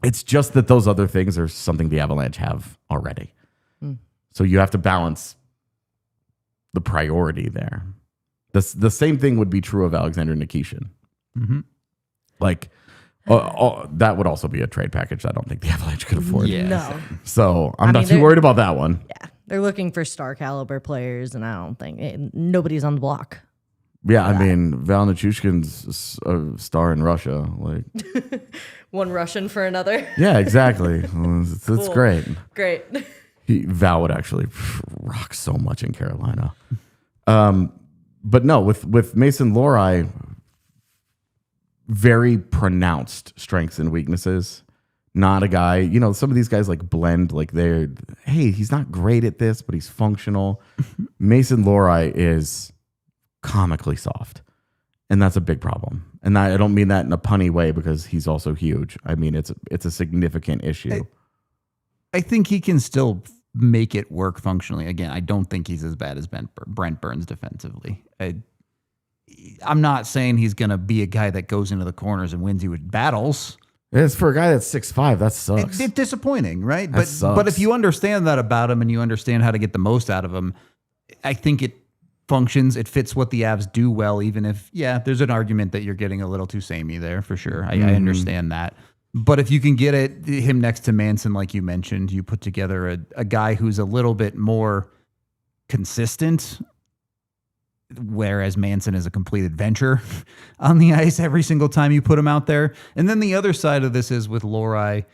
It's just that those other things are something the Avalanche have already. So you have to balance the priority there. The same thing would be true of Alexander Nikishin.
Mm-hmm.
Like, that would also be a trade package I don't think the Avalanche could afford.
Yeah.
No,
So I'm not too worried about that one.
yeah, they're looking for star caliber players, and I don't think nobody's on the block.
Yeah, I mean, Val Nichushkin's a star in Russia. Like,
One Russian for another.
yeah, exactly. It's
Cool.
great.
Great.
Val would actually rock so much in Carolina. But no, with Mason Lohrei, very pronounced strengths and weaknesses. Not a guy, some of these guys like blend, like he's not great at this, but he's functional. Mason Lohrei is comically soft, and that's a big problem. And I don't mean that in a punny way, because he's also huge. I mean, it's a significant issue.
I think he can still make it work functionally. Again, I don't think he's as bad as Brent Burns defensively. I'm not saying he's going to be a guy that goes into the corners and wins you with battles.
It's for a guy that's 6'5", that sucks.
It's disappointing, right?
That sucks.
But if you understand that about him and you understand how to get the most out of him, I think it functions. It fits what the Avs do well, even if, there's an argument that you're getting a little too samey there for sure. I understand that. But if you can get him next to Manson, like you mentioned, you put together a guy who's a little bit more consistent, whereas Manson is a complete adventure on the ice every single time you put him out there. And then the other side of this is with Lohrei,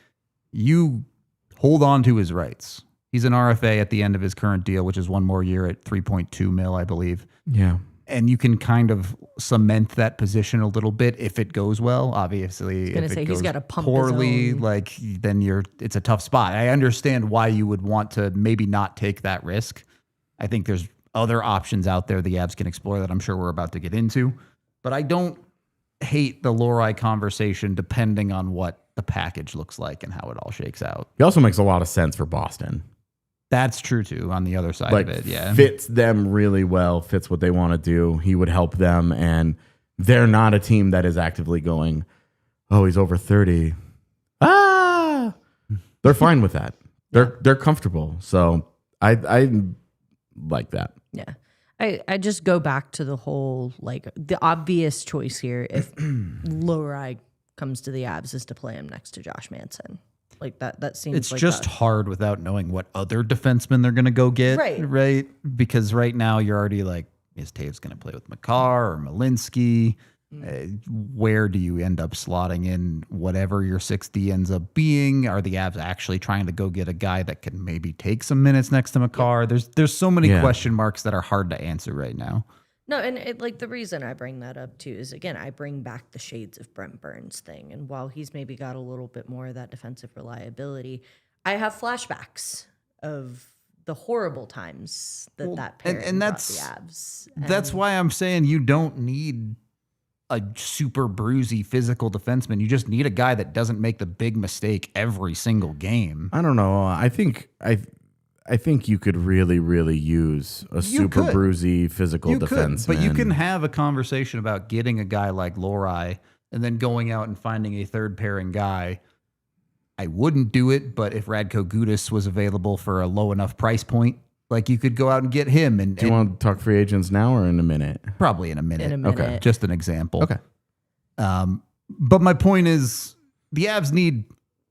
you hold on to his rights. He's an RFA at the end of his current deal, which is one more year at $3.2 million, I believe.
Yeah.
And you can kind of cement that position a little bit if it goes well. Obviously, if it goes
he's got to pump his
poorly,
own.
like then it's a tough spot. I understand why you would want to maybe not take that risk. I think there's other options out there the Avs can explore that I'm sure we're about to get into. But I don't hate the Lohrei conversation depending on what the package looks like and how it all shakes out.
He also makes a lot of sense for Boston.
That's true too. On the other side
Like,
of it, yeah.
fits them really well, fits what they want to do. He would help them, and they're not a team that is actively going, oh, he's over 30. They're fine with that. They're comfortable. So I like that.
Yeah. I just go back to the whole, like, the obvious choice here if Lohrei comes to the Avs is to play him next to Josh Manson. Like that seems
It's
like
just hard without knowing what other defensemen they're going to go get. Right. Because right now you're already like, is Taves going to play with Makar or Malinsky? Where do you end up slotting in whatever your 6D ends up being? Are the Avs actually trying to go get a guy that can maybe take some minutes next to Makar? There's so many question marks that are hard to answer right now.
No, and like the reason I bring that up too is, again, I bring back the shades of Brent Burns thing. And while he's maybe got a little bit more of that defensive reliability, I have flashbacks of the horrible times that pairing
and
brought
that's
the Avs.
That's why I'm saying you don't need a super bruisey physical defenseman. You just need a guy that doesn't make the big mistake every single game.
I don't know. I think you could really, really use a super bruisey physical defenseman.
But you can have a conversation about getting a guy like Lohrei and then going out and finding a third pairing guy. I wouldn't do it, but if Radko Gudas was available for a low enough price point, like, you could go out and get him. And
do you want to talk free agents now or in a minute?
Probably in a minute.
Okay.
Just an example.
Okay.
But my point is, the Avs need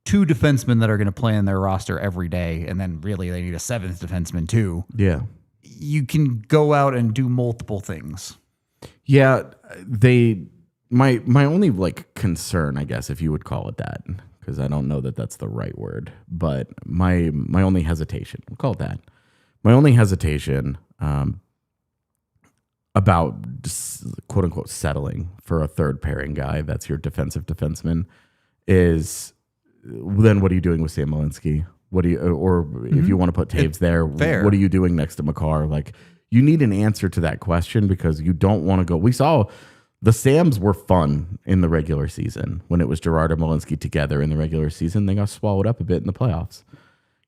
2 defensemen that are going to play in their roster every day, and then really they need a 7th defenseman too.
Yeah.
You can go out and do multiple things.
Yeah, my only like concern, I guess, if you would call it that, because I don't know that that's the right word, but my only hesitation, we'll call it that. My only hesitation about quote unquote settling for a third pairing guy that's your defensive defenseman is, then what are you doing with Sam Malinsky? What do you, or if you want to put Taves there,
fair.
What are you doing next to Makar? Like, you need an answer to that question, because you don't want to go. We saw the Sams were fun in the regular season when it was Girard and Malinsky together in the regular season. They got swallowed up a bit in the playoffs.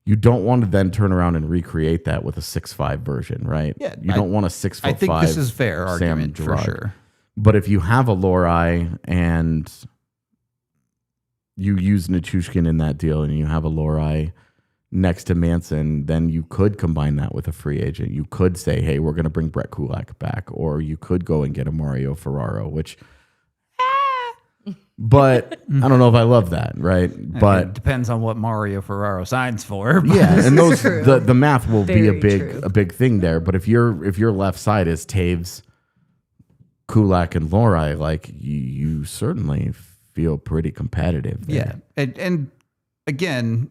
You don't want to then turn around and recreate that with a 6'5" version, right?
Yeah,
you don't want a 6'5".
I think this is fair
Sam
argument for
Girard.
sure.
But if you have a Lohrei and you use Nichushkin in that deal, and you have a Lohrei next to Manson, then you could combine that with a free agent. You could say, hey, we're going to bring Brett Kulak back, or you could go and get a Mario Ferraro, which, but I don't know if I love that, right? But
it depends on what Mario Ferraro signs for.
yeah, and those the math will be
Very
a big thing there. But if your left side is Taves, Kulak, and Lohrei, like, you certainly feel pretty competitive there.
Yeah, and again,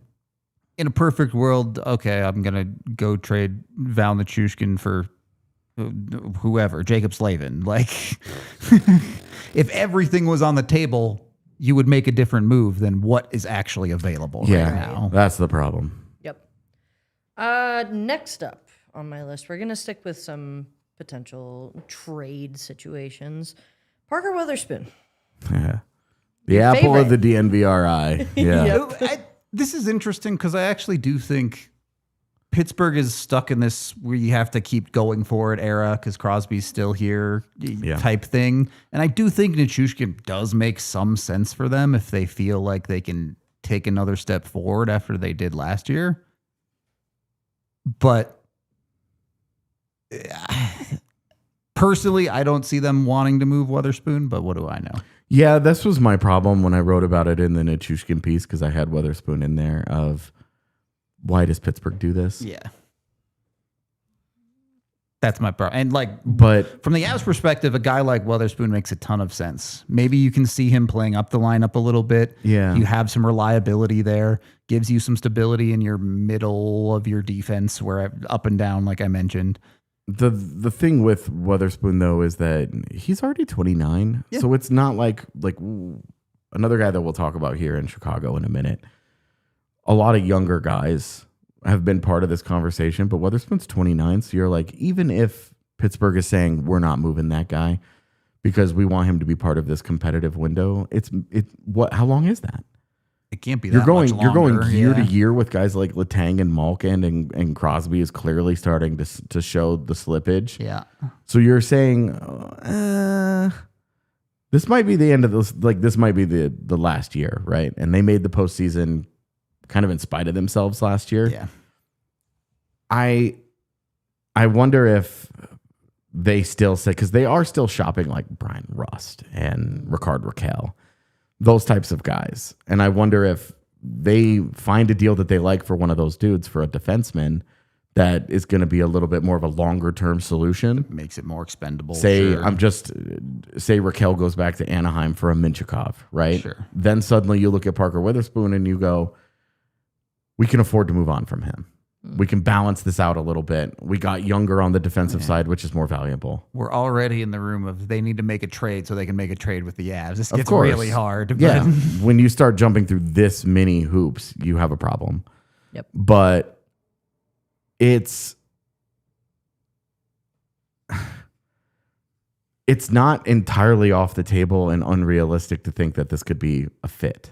in a perfect world, okay, I'm gonna go trade Val Nichushkin for whoever, Jacob Slavin. Like, if everything was on the table, you would make a different move than what is actually available right now.
That's the problem.
Yep. Next up on my list, we're going to stick with some potential trade situations. Parker Wotherspoon.
Yeah. The apple of the DNVR eye. Yeah.
This is interesting because I actually do think Pittsburgh is stuck in this where you have to keep going for it era because Crosby's still here type thing. And I do think Nichushkin does make some sense for them if they feel like they can take another step forward after they did last year. But personally, I don't see them wanting to move Wotherspoon, but what do I know?
Yeah, this was my problem when I wrote about it in the Nichushkin piece, because I had Wotherspoon in there of, why does Pittsburgh do this?
Yeah. That's my problem. And
but
from the Avs perspective, a guy like Wotherspoon makes a ton of sense. Maybe you can see him playing up the lineup a little bit.
Yeah.
You have some reliability there, gives you some stability in your middle of your defense, where up and down, like I mentioned.
The thing with Wotherspoon, though, is that he's already 29. Yeah. So it's not like another guy that we'll talk about here in Chicago in a minute. A lot of younger guys have been part of this conversation, but Wotherspoon's 29. So you're like, even if Pittsburgh is saying we're not moving that guy because we want him to be part of this competitive window, how long is that?
can't be
You're
that
going
much longer.
you're going year to
Yeah.
year with guys like Letang and Malkin, and Crosby is clearly starting to show the slippage.
Yeah.
So you're saying this might be the end of this. Like this might be the last year, right? And they made the postseason kind of in spite of themselves last year.
Yeah.
I wonder if they still say, because they are still shopping like Brian Rust and Ricard Raquel, those types of guys. And I wonder if they find a deal that they like for one of those dudes for a defenseman that is going to be a little bit more of a longer term solution.
Makes it more expendable.
Say
Sure.
say Raquel goes back to Anaheim for a Minchikov, right?
Sure.
Then suddenly you look at Parker Witherspoon and you go, we can afford to move on from him. We can balance this out a little bit. We got younger on the defensive side, which is more valuable.
We're already in the room of they need to make a trade so they can make a trade with the Avs. This gets
course.
really hard.
Yeah. When you start jumping through this many hoops, you have a problem.
Yep.
But it's not entirely off the table and unrealistic to think that this could be a fit.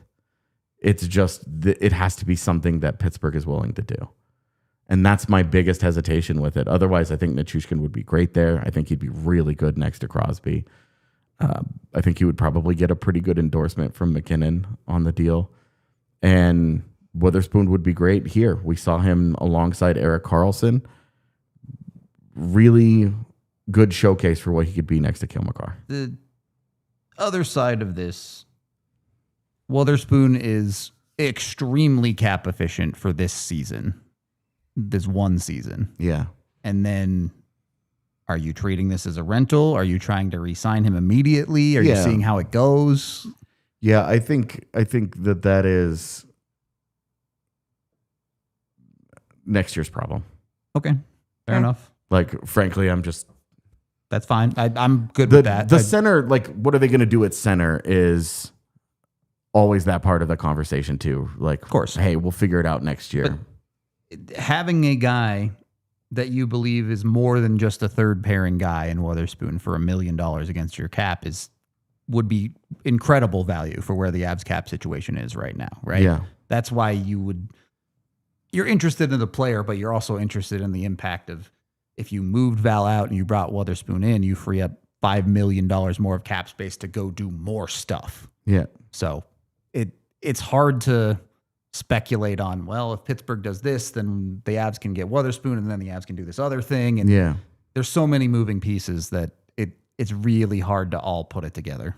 It's just it has to be something that Pittsburgh is willing to do. And that's my biggest hesitation with it. Otherwise, I think Nichushkin would be great there. I think he'd be really good next to Crosby. I think he would probably get a pretty good endorsement from McKinnon on the deal. And Wotherspoon would be great here. We saw him alongside Erik Karlsson. Really good showcase for what he could be next to Kale McCarr.
The other side of this, Wotherspoon is extremely cap efficient for this season. This one season.
Yeah.
And then are you treating this as a rental? Are you trying to re-sign him immediately? Are you
Yeah.
seeing how it goes?
Yeah, I think that is next year's problem.
Okay. Fair enough.
Like, frankly,
That's fine. I'm good with that.
The center, like, what are they going to do at center is always that part of the conversation too. Like, of
course.
Hey, we'll figure it out next year.
Having a guy that you believe is more than just a third pairing guy in Wotherspoon for $1 million against your cap would be incredible value for where the Avs cap situation is right now, right?
Yeah.
That's why you're interested in the player, but you're also interested in the impact of if you moved Val out and you brought Wotherspoon in, you free up $5 million more of cap space to go do more stuff.
Yeah.
So it's hard to speculate on, well, if Pittsburgh does this, then the Avs can get Wotherspoon and then the Avs can do this other thing. And
Yeah.
there's so many moving pieces that it's really hard to all put it together.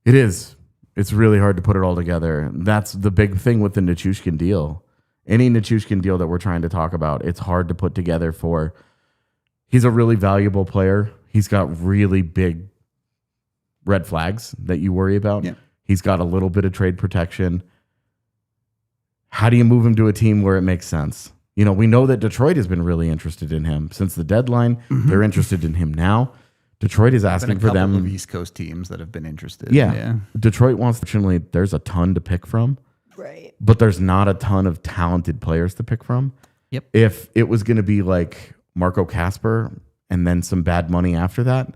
It is. It's really hard to put it all together. That's the big thing with the Nichushkin deal. Any Nichushkin deal that we're trying to talk about, it's hard to put together for. He's a really valuable player. He's got really big red flags that you worry about.
Yeah.
He's got a little bit of trade protection. How do you move him to a team where it makes sense? You know, we know that Detroit has been really interested in him since the deadline.
Mm-hmm.
They're interested in him now. Detroit is
Been
asking
a
for
couple
them.
of East Coast teams that have been interested.
Yeah. Detroit wants, fortunately, there's a ton to pick from,
Right.
but there's not a ton of talented players to pick from.
Yep.
If it was going to be like Marco Casper and then some bad money after that,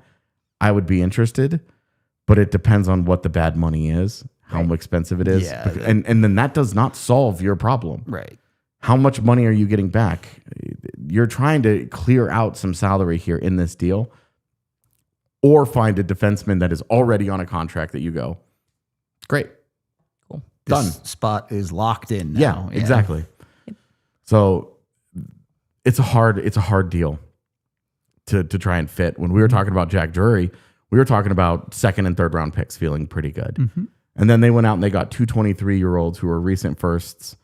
I would be interested, but it depends on what the bad money is, how expensive it is.
Yeah.
And then that does not solve your problem.
Right.
How much money are you getting back? You're trying to clear out some salary here in this deal, or find a defenseman that is already on a contract that you go, great.
Cool.
Done.
This spot is locked in
Yeah,
now.
exactly. So it's a hard deal to try and fit. When we were talking about Jack Drury, we were talking about second and third round picks feeling pretty good.
Mm-hmm.
And then they went out and they got two 23-year-olds who were recent firsts,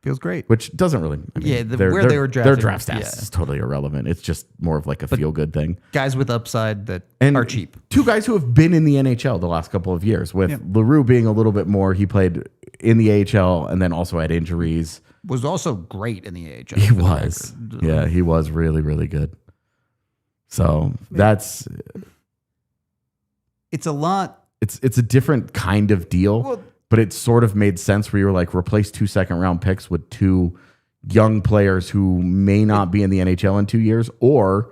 Feels great.
which doesn't really. I mean,
Yeah, where they were drafted.
Their draft stats
Yeah.
is totally irrelevant. It's just more of like a feel good thing.
Guys with upside that
And
are cheap.
Two guys who have been in the NHL the last couple of years, with LaRue being a little bit more. He played in the AHL and then also had injuries.
Was also great in the AHL.
He
for the
was.
record.
Yeah, he was really, really good. So that's
It's a lot.
it's a different kind of deal,
Well-
but it sort of made sense where you were like, replace 2 second round picks with two young players who may not be in the NHL in 2 years, or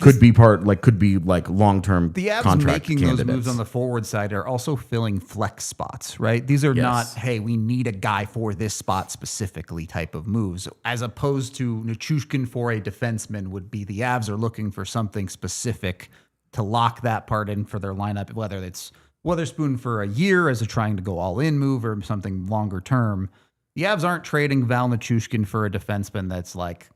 could be long-term
The Avs
contract
making
candidates.
those moves on the forward side are also filling flex spots, right? These are not, hey, we need a guy for this spot specifically type of moves, as opposed to Nichushkin for a defenseman would be the Avs are looking for something specific to lock that part in for their lineup, whether it's Wotherspoon for a year as a trying to go all-in move or something longer term. The Avs aren't trading Val Nichushkin for a defenseman that's like,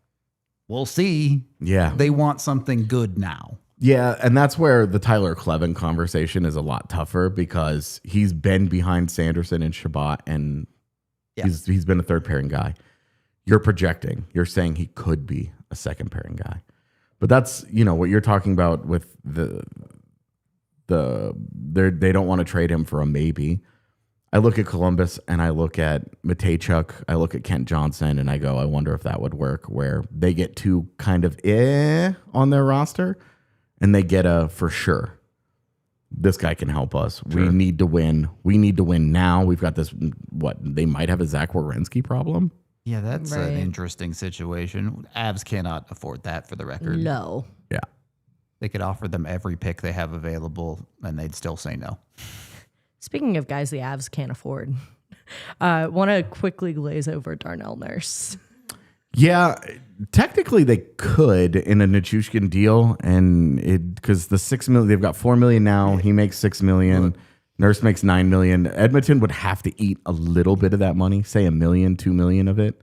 we'll see.
Yeah.
They want something good now.
Yeah, and that's where the Tyler Clevin conversation is a lot tougher because he's been behind Sanderson and Shabbat, and he's been a third pairing guy. You're projecting. You're saying he could be a second pairing guy. But that's, what you're talking about with they don't want to trade him for a maybe. I look at Columbus and I look at Matejchuk, I look at Kent Johnson, and I go, I wonder if that would work, where they get two kind of on their roster and they get a for sure. This guy can help us. Sure. We need to win. We need to win now. We've got this, they might have a Zach Werenski problem.
Yeah, that's
Right.
an interesting situation. Avs cannot afford that, for the record.
No.
Yeah.
They could offer them every pick they have available, and they'd still say no.
Speaking of guys the Avs can't afford, want to quickly glaze over Darnell Nurse.
Yeah, technically they could in a Nichushkin deal, and because the $6 million, they've got $4 million now. He makes $6 million. Nurse makes $9 million. Edmonton would have to eat a little bit of that money, say $1 million, $2 million of it,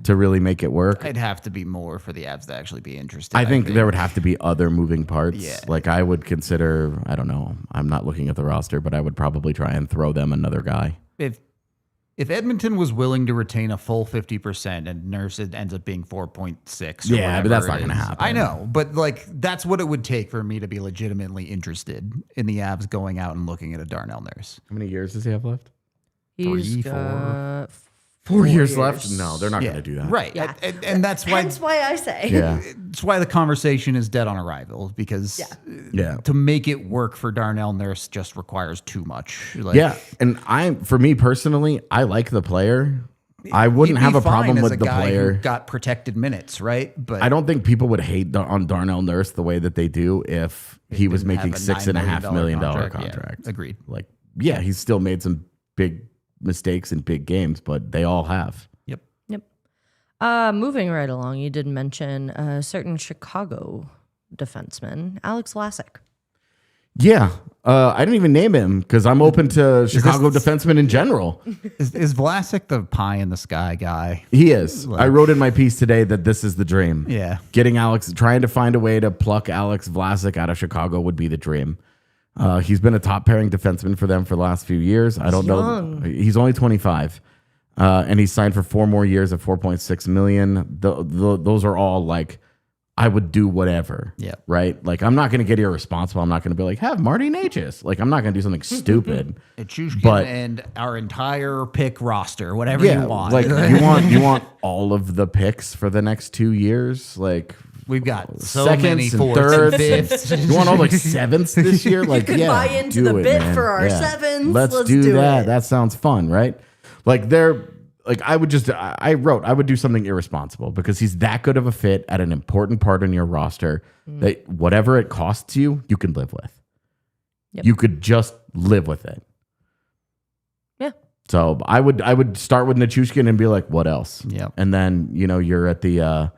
to really make it work.
I'd have to be more for the Avs to actually be interested.
I think there would have to be other moving parts.
Yeah.
Like I would consider, I don't know, I'm not looking at the roster, but I would probably try and throw them another guy.
If Edmonton was willing to retain a full 50% and Nurse ends up being 4.6,
Yeah, but that's not going to happen.
I know, but that's what it would take for me to be legitimately interested in the Avs going out and looking at a Darnell Nurse.
How many years does he have left?
He's
3,
got
4 years left? No, they're not going to do that.
Right.
Yeah.
And that's why
Hence why I say.
Yeah.
it's why the conversation is dead on arrival, because
Yeah.
to make it work for Darnell Nurse just requires too much.
Yeah. And for me personally, I like the player. I wouldn't
he'd be
have a
fine
problem
as
with
a
the
guy
player.
who got protected minutes, right? But
I don't think people would hate on Darnell Nurse the way that they do if he was
didn't
making
have a
$6.5 million
contract.
contract.
Yeah, agreed.
Like, yeah, he's still made some big mistakes in big games, but they all have.
Yep.
Moving right along, you did mention a certain Chicago defenseman, Alex Vlasic.
Yeah. I didn't even name him because I'm open to Chicago defensemen in general.
Is Vlasic the pie in the sky guy?
He is. I wrote in my piece today that this is the dream.
Yeah.
Trying to find a way to pluck Alex Vlasic out of Chicago would be the dream. He's been a top pairing defenseman for them for the last few years. I don't know. He's only 25. And he's signed for 4 more years at $4.6 million. Those are all like, I would do whatever.
Yeah.
Right. Like, I'm not going to get irresponsible. I'm not going to be like, have Marty Natchez. Like, I'm not going to do something stupid.
Nichushkin and our entire pick roster, whatever you want.
Like, you want all of the picks for the next 2 years. Like,
we've got so
seconds
many
and
fourths
thirds.
and fifths.
You want all like sevenths this year? Like,
could buy into
do
the
it,
bid
man.
for our sevens.
Let's do that.
it.
That sounds fun, right? Like I would do something irresponsible because he's that good of a fit at an important part in your roster that whatever it costs you, you can live with.
Yep.
You could just live with it.
Yeah.
So I would start with Nichushkin and be like, what else?
Yep.
And then, you're at the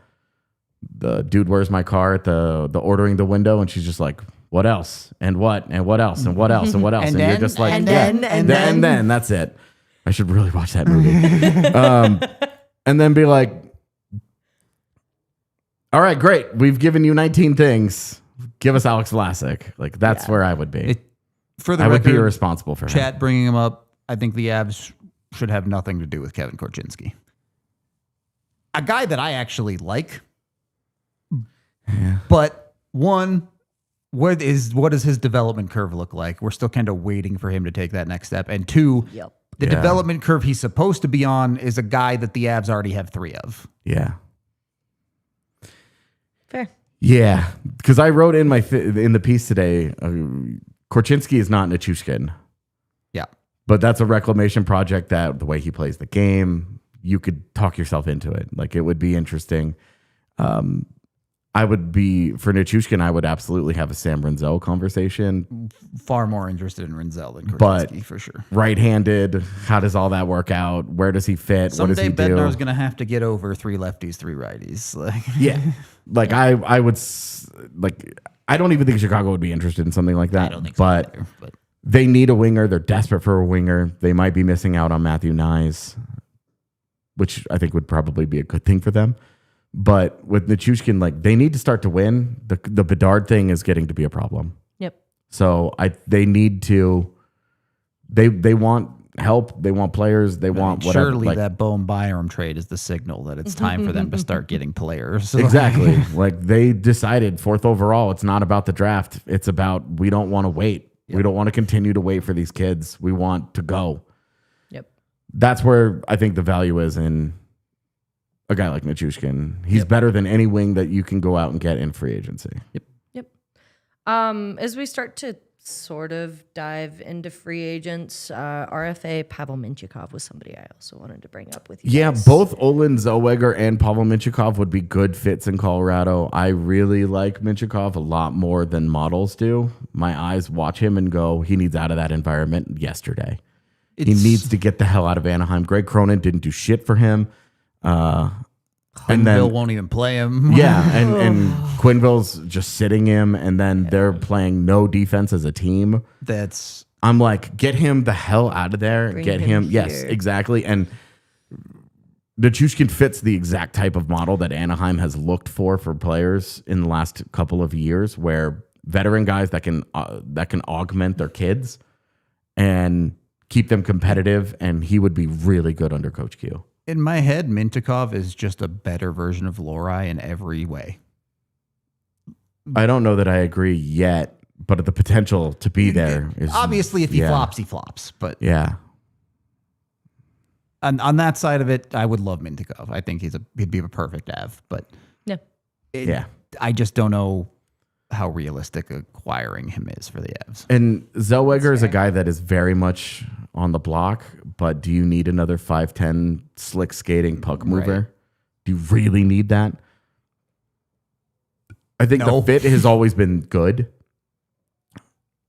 dude, where's my car at the ordering the window, and she's just like, what else? And what? And what else? And what else? And what else? And,
then,
you're just like,
and
yeah.
then,
and then that's it. I should really watch that movie. And then be like, all right, great. We've given you 19 things. Give us Alex Vlasic. Like, that's where I would be.
For the
I would be
record,
irresponsible for him.
Chat bringing him up, I think the Avs should have nothing to do with Kevin Korchinski. A guy that I actually like. But one, what does his development curve look like? We're still kind of waiting for him to take that next step. And two, the development curve he's supposed to be on is a guy that the Avs already have 3 of.
Yeah.
Fair.
Yeah. Because I wrote in the piece today, Korchinski is not Nichushkin.
Yeah.
But that's a reclamation project that the way he plays the game, you could talk yourself into it. Like, it would be interesting. I would be, for Nichushkin, I would absolutely have a Sam Rinzel conversation.
Far more interested in Rinzel than
But
Korchinski, for sure.
Right-handed, how does all that work out? Where does he fit? What does
Someday
he do?
Bednar's going to have to get over 3 lefties, 3 righties. Like,
Yeah. Like I would, like, I don't even think Chicago would be interested in something like that.
I don't think
but
so either, but
they need a winger. They're desperate for a winger. They might be missing out on Matthew Nyes, which I think would probably be a good thing for them. But with Nichushkin, like, they need to start to win. The Bedard thing is getting to be a problem.
Yep.
So they need to. They want help. They want players. They want whatever.
surely
like,
that Boehm Byram trade is the signal that it's time for them to start getting players.
exactly. Like, they decided 4th overall. It's not about the draft. It's about, we don't want to wait. We don't want to continue to wait for these kids. We want to go.
Yep.
That's where I think the value is in a guy like Nichushkin. He's better than any wing that you can go out and get in free agency.
Yep. As we start to sort of dive into free agents, RFA Pavel Mintyukov was somebody I also wanted to bring up with you.
Yeah,
guys.
both Olin Zellweger and Pavel Mintyukov would be good fits in Colorado. I really like Mintyukov a lot more than models do. My eyes watch him and go, he needs out of that environment yesterday. He needs to get the hell out of Anaheim. Greg Cronin didn't do shit for him. And
Bill
then,
won't even play him.
yeah, and Quenneville's just sitting him, and then they're playing no defense as a team.
That's
I'm like, get him the hell out of there.
Bring
Get
him
him. Yes,
here.
exactly. And Nichushkin fits the exact type of model that Anaheim has looked for players in the last couple of years, where veteran guys that can augment their kids and keep them competitive. And he would be really good under Coach Q.
in my head. Mintyukov is just a better version of Lohrei in every way.
I don't know that I agree yet, but the potential to be there is
Obviously, if he
yeah.
flops, he flops. But
Yeah.
on that side of it, I would love Mintyukov. I think he'd be a perfect Av. But
Yeah.
Yeah.
I just don't know how realistic acquiring him is for the Avs.
And Zellweger is a guy that is very much on the block, but do you need another 5'10" slick skating puck mover?
Right.
Do you really need that? I think
No.
the fit has always been good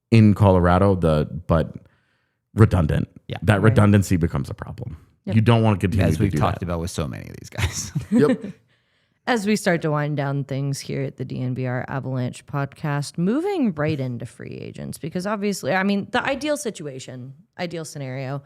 in Colorado, but redundant.
Yeah.
That redundancy becomes a problem.
Yep.
You don't want to continue
As
to
we've
do
talked
that.
about with so many of these guys.
Yep.
As we start to wind down things here at the DNVR Avalanche podcast, moving right into free agents, because obviously, I mean, the ideal scenario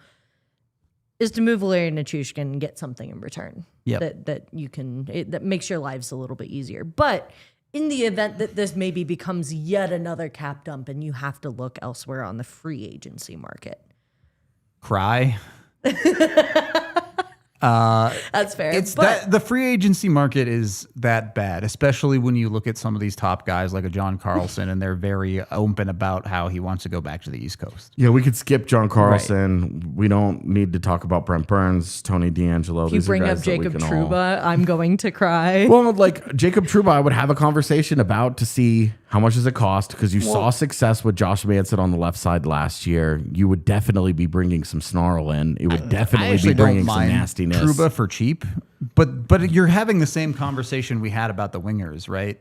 is to move Valeri Nichushkin and get something in return
Yep.
that makes your lives a little bit easier. But in the event that this maybe becomes yet another cap dump and you have to look elsewhere on the free agency market.
Cry.
That's fair.
It's
but
that the free agency market is that bad, especially when you look at some of these top guys like a John Carlson, and they're very open about how he wants to go back to the East Coast.
Yeah, we could skip John Carlson. We don't need to talk about Brent Burns, Tony DeAngelo.
if you bring up Jacob Trouba, I'm going to cry.
Well, like Jacob Trouba, I would have a conversation about to see how much does it cost, because you saw success with Josh Manson on the left side last year. You would definitely be bringing some snarl in. It would definitely be bringing some nastiness.
Trouba for cheap, but you're having the same conversation we had about the wingers, right?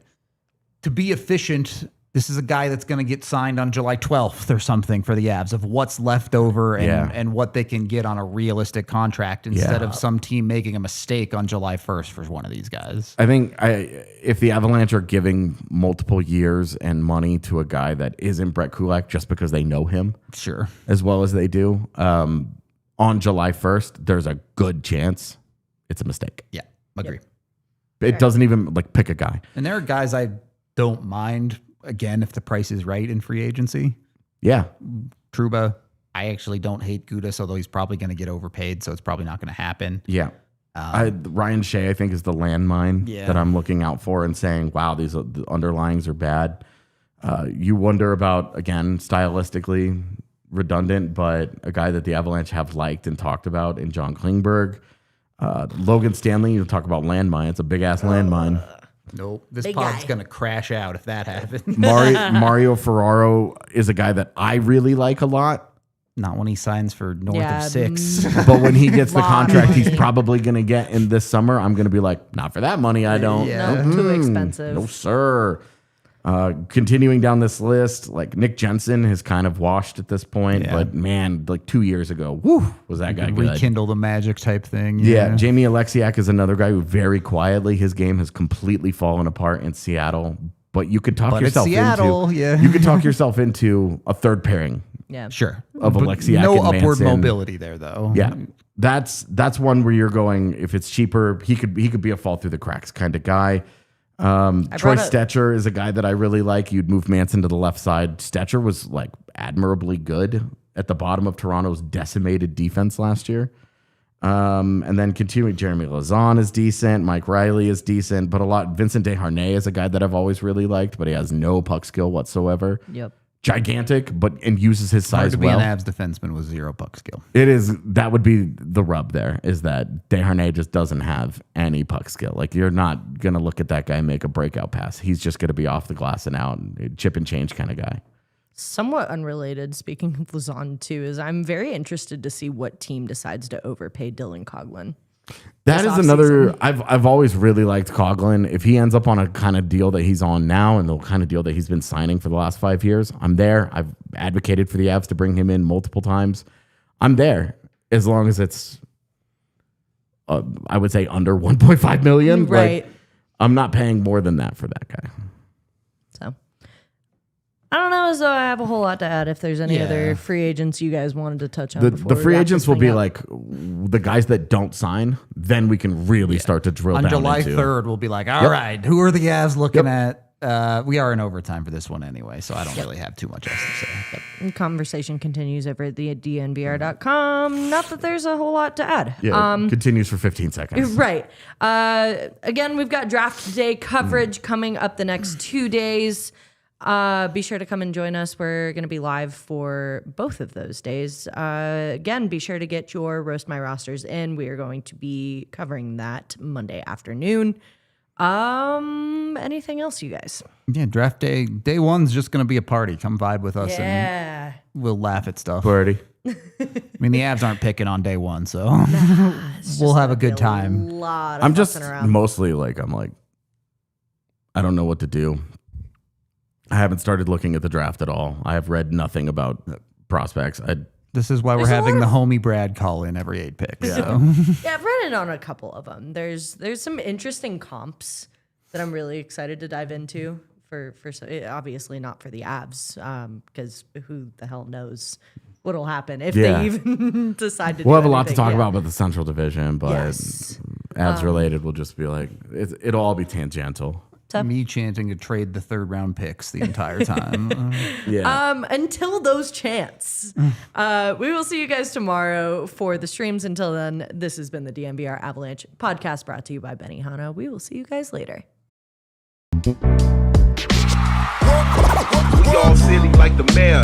To be efficient, this is a guy that's going to get signed on July 12th or something for the Avs, of what's left over and what they can get on a realistic contract, instead of some team making a mistake on July 1st for one of these guys.
I think if the Avalanche are giving multiple years and money to a guy that isn't Brett Kulak just because they know him
Sure.
as well as they do, on July 1st, there's a good chance it's a mistake.
Yeah, agree.
It doesn't even pick a guy.
And there are guys I don't mind, again, if the price is right in free agency.
Yeah.
Trouba, I actually don't hate Gudas, although he's probably going to get overpaid, so it's probably not going to happen.
Yeah. Ryan Shea, I think, is the landmine that I'm looking out for and saying, wow, these the underlyings are bad. You wonder about, again, stylistically redundant, but a guy that the Avalanche have liked and talked about in John Klingberg. Logan Stanley, you talk about landmine. It's a big-ass landmine.
Nope. This
Big
pod's
guy.
going to crash out if that happens.
Mario Ferraro is a guy that I really like a lot.
Not when he signs for north
Yeah,
of 6.
But when he gets the
Lot of
contract he's
money.
probably going to get in this summer, I'm going to be like, not for that money, I don't.
Yeah.
No, too expensive.
No, sir. Continuing down this list, like Nick Jensen has kind of washed at this point,
Yeah.
but man, like 2 years ago, whew, was that guy good.
Rekindle the magic type thing.
Yeah, Jamie Alexiak is another guy who very quietly, his game has completely fallen apart in Seattle. But you could talk
But it's
yourself
Seattle,
into
yeah.
you could talk yourself into a third pairing.
Yeah.
Sure.
Of
But
Alexiak
no
and
upward
Manson.
mobility there, though.
Yeah, that's one where you're going. If it's cheaper, he could be a fall through the cracks kind of guy. Troy Stetcher is a guy that I really like. You'd move Manson to the left side. Stetcher was like admirably good at the bottom of Toronto's decimated defense last year. And then continuing, Jeremy Lauzon is decent. Mike Riley is decent, but Vincent Desharnais is a guy that I've always really liked, but he has no puck skill whatsoever.
Yep.
Gigantic, and uses his
Hard
size
to be
well.
an Avs defenseman with 0 puck skill.
That would be the rub there, is that Desharnais just doesn't have any puck skill. Like, you're not going to look at that guy and make a breakout pass. He's just going to be off the glass and out, chip and change kind of guy.
Somewhat unrelated, speaking of Lauzon too, is I'm very interested to see what team decides to overpay Dylan Coghlan.
That
This
is another.
offseason.
I've always really liked Coghlan. If he ends up on a kind of deal that he's on now and the kind of deal that he's been signing for the last 5 years, I'm there. I've advocated for the Avs to bring him in multiple times. I'm there as long as it's, I would say, under 1.5 million.
Right.
Like, I'm not paying more than that for that guy.
So I don't know as though I have a whole lot to add. If there's any other free agents you guys wanted to touch on,
The
we
free
wrap
agents
this
will
thing
be
up.
like the guys that don't sign. Then we can really start to drill
On
down
July
into.
3rd, we'll be like, all right, who are the Avs looking at? We are in overtime for this one anyway, so I don't really have too much else to say.
And conversation continues over at the DNVR.com. Not that there's a whole lot to add.
Yeah, continues for 15 seconds.
Right. Again, we've got draft day coverage coming up the next 2 days. Be sure to come and join us. We're going to be live for both of those days. Again, be sure to get your Roast My Rosters in. We are going to be covering that Monday afternoon. Anything else, you guys?
Yeah, draft day 1's just going to be a party. Come vibe with us and
Yeah.
we'll laugh at stuff.
Birdie.
I mean, the Avs aren't picking on day 1, so we'll have a good time.
Lot of
I'm just
fussing around.
mostly like, I don't know what to do. I haven't started looking at the draft at all. I have read nothing about prospects.
This is why we're
There's a
having
lot
the homie Brad call in every 8 picks. So.
Yeah, I've read it on a couple of them. There's some interesting comps that I'm really excited to dive into obviously not for the Avs, because who the hell knows what'll happen if
Yeah.
they even decide to.
We'll
do
have a lot to
anything.
talk
Yeah.
about with the Central Division, but
Yes.
Avs related will just be like, it'll all be tangential.
Me chanting to trade the 3rd round picks the entire time.
Yeah.
Until those chants. We will see you guys tomorrow for the streams. Until then, this has been the DNVR Avalanche podcast brought to you by Benny Hanna. We will see you guys later.
We all silly like the mayor.